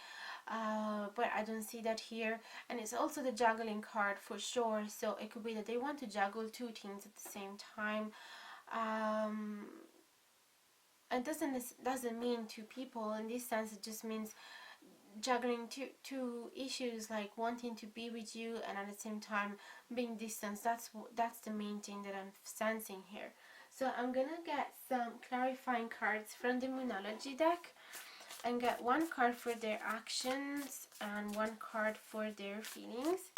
but I don't see that here. And it's also the juggling card for sure, so it could be that they want to juggle 2 things at the same time. It doesn't mean 2 people in this sense. It just means juggling two issues, like wanting to be with you and at the same time being distant. That's the main thing that I'm sensing here. So I'm gonna get some clarifying cards from the Moonology deck, and get 1 card for their actions and 1 card for their feelings.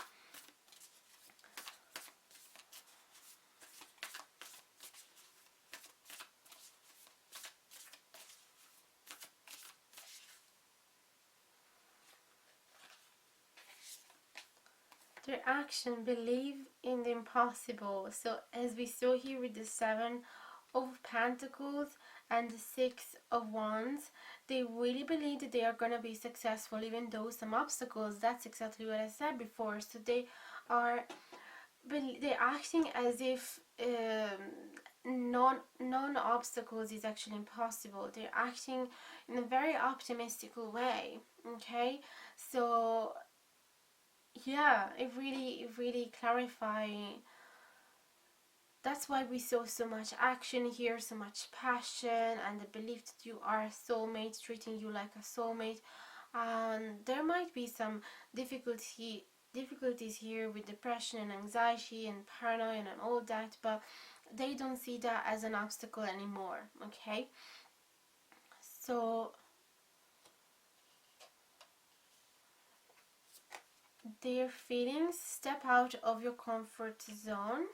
Their action, believe in the impossible. So as we saw here with the 7 of Pentacles and the 6 of Wands, they really believe that they are going to be successful even though some obstacles. That's exactly what I said before. So they're acting as if non-obstacles is actually impossible. They're acting in a very optimistic way, okay? So yeah, it really clarifying. That's why we saw so much action here, so much passion, and the belief that you are a soulmate, treating you like a soulmate. And there might be some difficulties here with depression and anxiety and paranoia and all that, but they don't see that as an obstacle anymore. Okay, so their feelings step out of your comfort zone.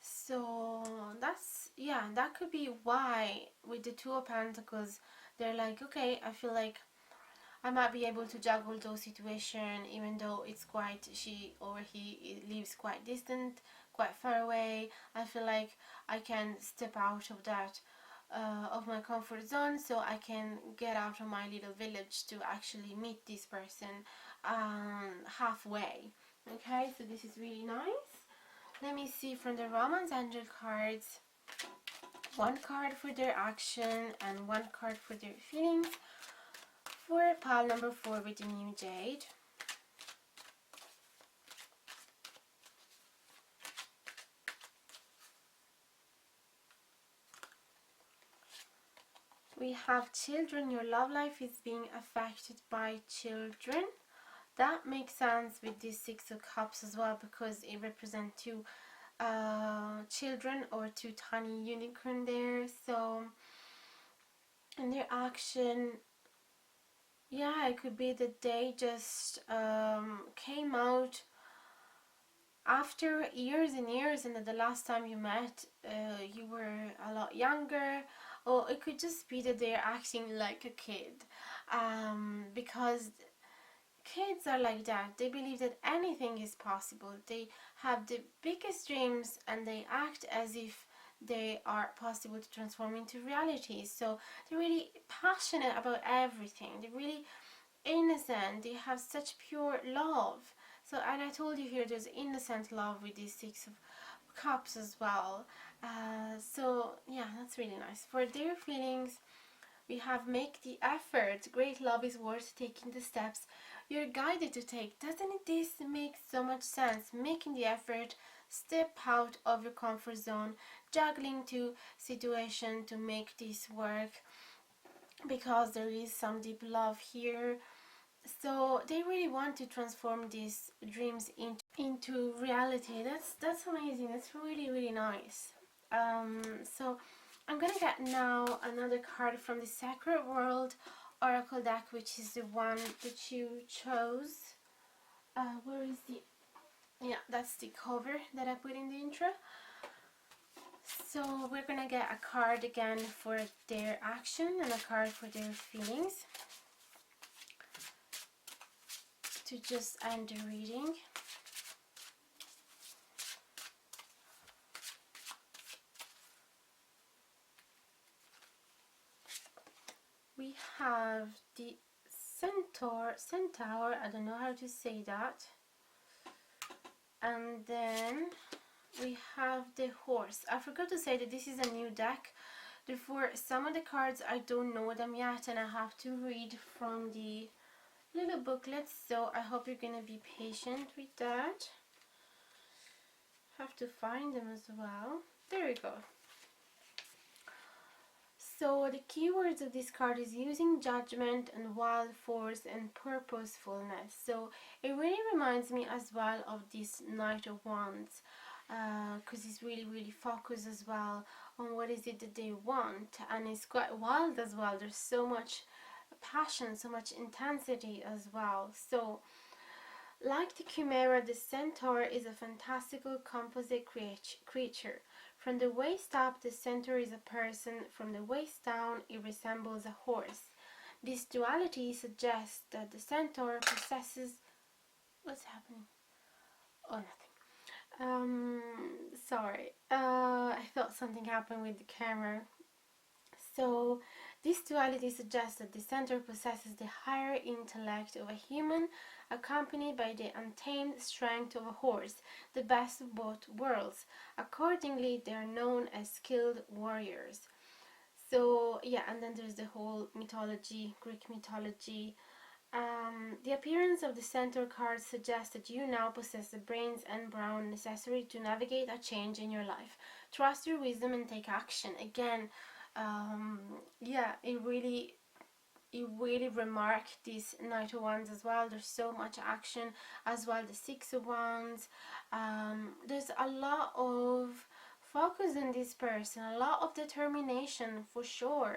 So that's, yeah, that could be why with the Two of Pentacles they're like, okay, I feel like I might be able to juggle those situations, even though it's quite, she or he lives quite distant, quite far away. I feel like I can step out of that, of my comfort zone, so I can get out of my little village to actually meet this person halfway. Okay, so this is really nice. Let me see from the Romance Angel cards. One card for their action and one card for their feelings. For pile number 4 with the new Jade. We have children. Your love life is being affected by children. That makes sense with this Six of Cups as well, because it represents two children or two tiny unicorn there. So in their action, yeah, it could be that they just came out after years and years, and that the last time you met you were a lot younger, or it could just be that they're acting like a kid, because kids are like that. They believe that anything is possible. They have the biggest dreams and they act as if they are possible to transform into reality. So they're really passionate about everything. They're really innocent. They have such pure love. So, and I told you here there's innocent love with these Six of Cups as well. So yeah, that's really nice. For their feelings, we have make the effort. Great love is worth taking the steps you're guided to take. Doesn't this make so much sense? Making the effort, step out of your comfort zone, juggling two situations to make this work, because there is some deep love here. So they really want to transform these dreams into reality. That's amazing. That's really nice. So I'm gonna get now another card from the Sacred World Oracle deck, which is the one that you chose. Where is the, yeah, that's the cover that I put in the intro. So we're gonna get a card again for their action and a card for their feelings to just end the reading. We have the centaur, I don't know how to say that. And then we have the horse. I forgot to say that this is a new deck. Therefore, some of the cards I don't know them yet, and I have to read from the little booklets. So I hope you're gonna be patient with that. Have to find them as well. There we go. So the keywords of this card is using judgment and wild force and purposefulness. So it really reminds me as well of this Knight of Wands, because it's really focused as well on what is it that they want, and it's quite wild as well. There's so much passion, so much intensity as well. So like the Chimera, the Centaur is a fantastical composite creature. From the waist up, the centaur is a person. From the waist down, it resembles a horse. This duality suggests that the centaur possesses... What's happening? Oh, nothing. Sorry. I thought something happened with the camera. So, this duality suggests that the centaur possesses the higher intellect of a human, accompanied by the untamed strength of a horse, the best of both worlds. Accordingly, they are known as skilled warriors. So, yeah, and then there's the whole mythology, Greek mythology. The appearance of the centaur card suggests that you now possess the brains and brawn necessary to navigate a change in your life. Trust your wisdom and take action. Again, yeah, it really remarked this Knight of Wands as well. There's so much action as well. The Six of Wands. There's a lot of focus on this person, a lot of determination for sure.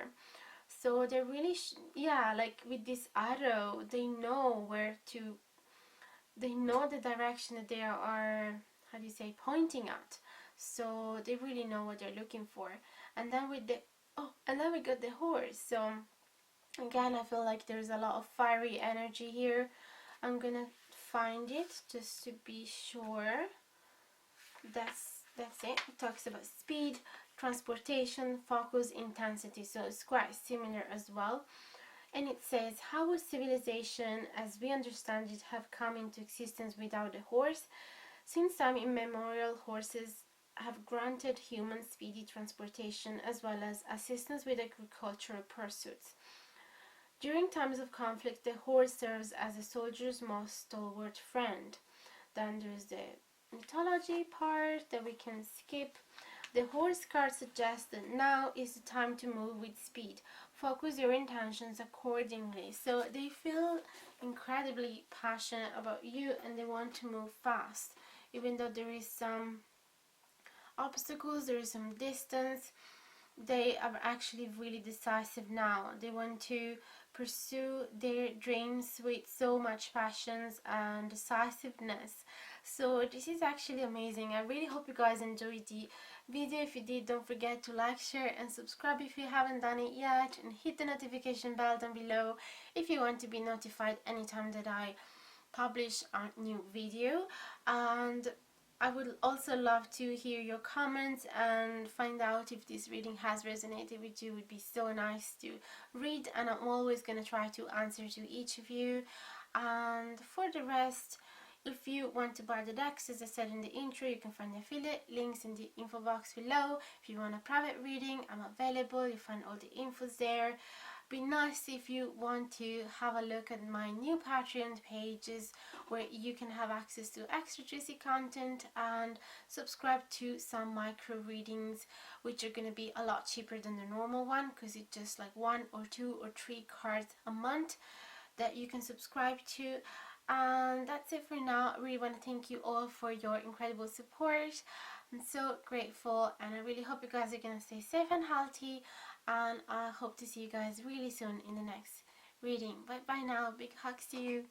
So they're really yeah, like with this arrow, they know where to, they know the direction that they are, how do you say, pointing at. So they really know what they're looking for. And then with the, oh, and then we got the horse. So again, I feel like there's a lot of fiery energy here. I'm gonna find it just to be sure. That's it. It talks about speed, transportation, focus, intensity. So it's quite similar as well. And it says, how would civilization as we understand it have come into existence without a horse? Since time immemorial, horses have granted humans speedy transportation as well as assistance with agricultural pursuits. During times of conflict, the horse serves as a soldier's most stalwart friend. Then there's the mythology part that we can skip. The horse card suggests that now is the time to move with speed. Focus your intentions accordingly. So they feel incredibly passionate about you and they want to move fast. Even though there is some obstacles, there is some distance, they are actually really decisive now. They want to pursue their dreams with so much passion and decisiveness. So this is actually amazing. I really hope you guys enjoyed the video. If you did, don't forget to like, share and subscribe if you haven't done it yet, and hit the notification bell down below if you want to be notified anytime that I publish a new video. And I would also love to hear your comments and find out if this reading has resonated with you. It would be so nice to read, and I'm always going to try to answer to each of you. And for the rest, if you want to buy the decks, as I said in the intro, you can find the affiliate links in the info box below. If you want a private reading, I'm available. You find all the infos there. Be nice if you want to have a look at my new Patreon pages where you can have access to extra juicy content and subscribe to some micro readings, which are going to be a lot cheaper than the normal one because it's just like 1 or 2 or 3 cards a month that you can subscribe to. And that's it for now. I really want to thank you all for your incredible support. I'm so grateful, and I really hope you guys are going to stay safe and healthy, and I hope to see you guys really soon in the next reading. Bye bye now. Big hugs to you.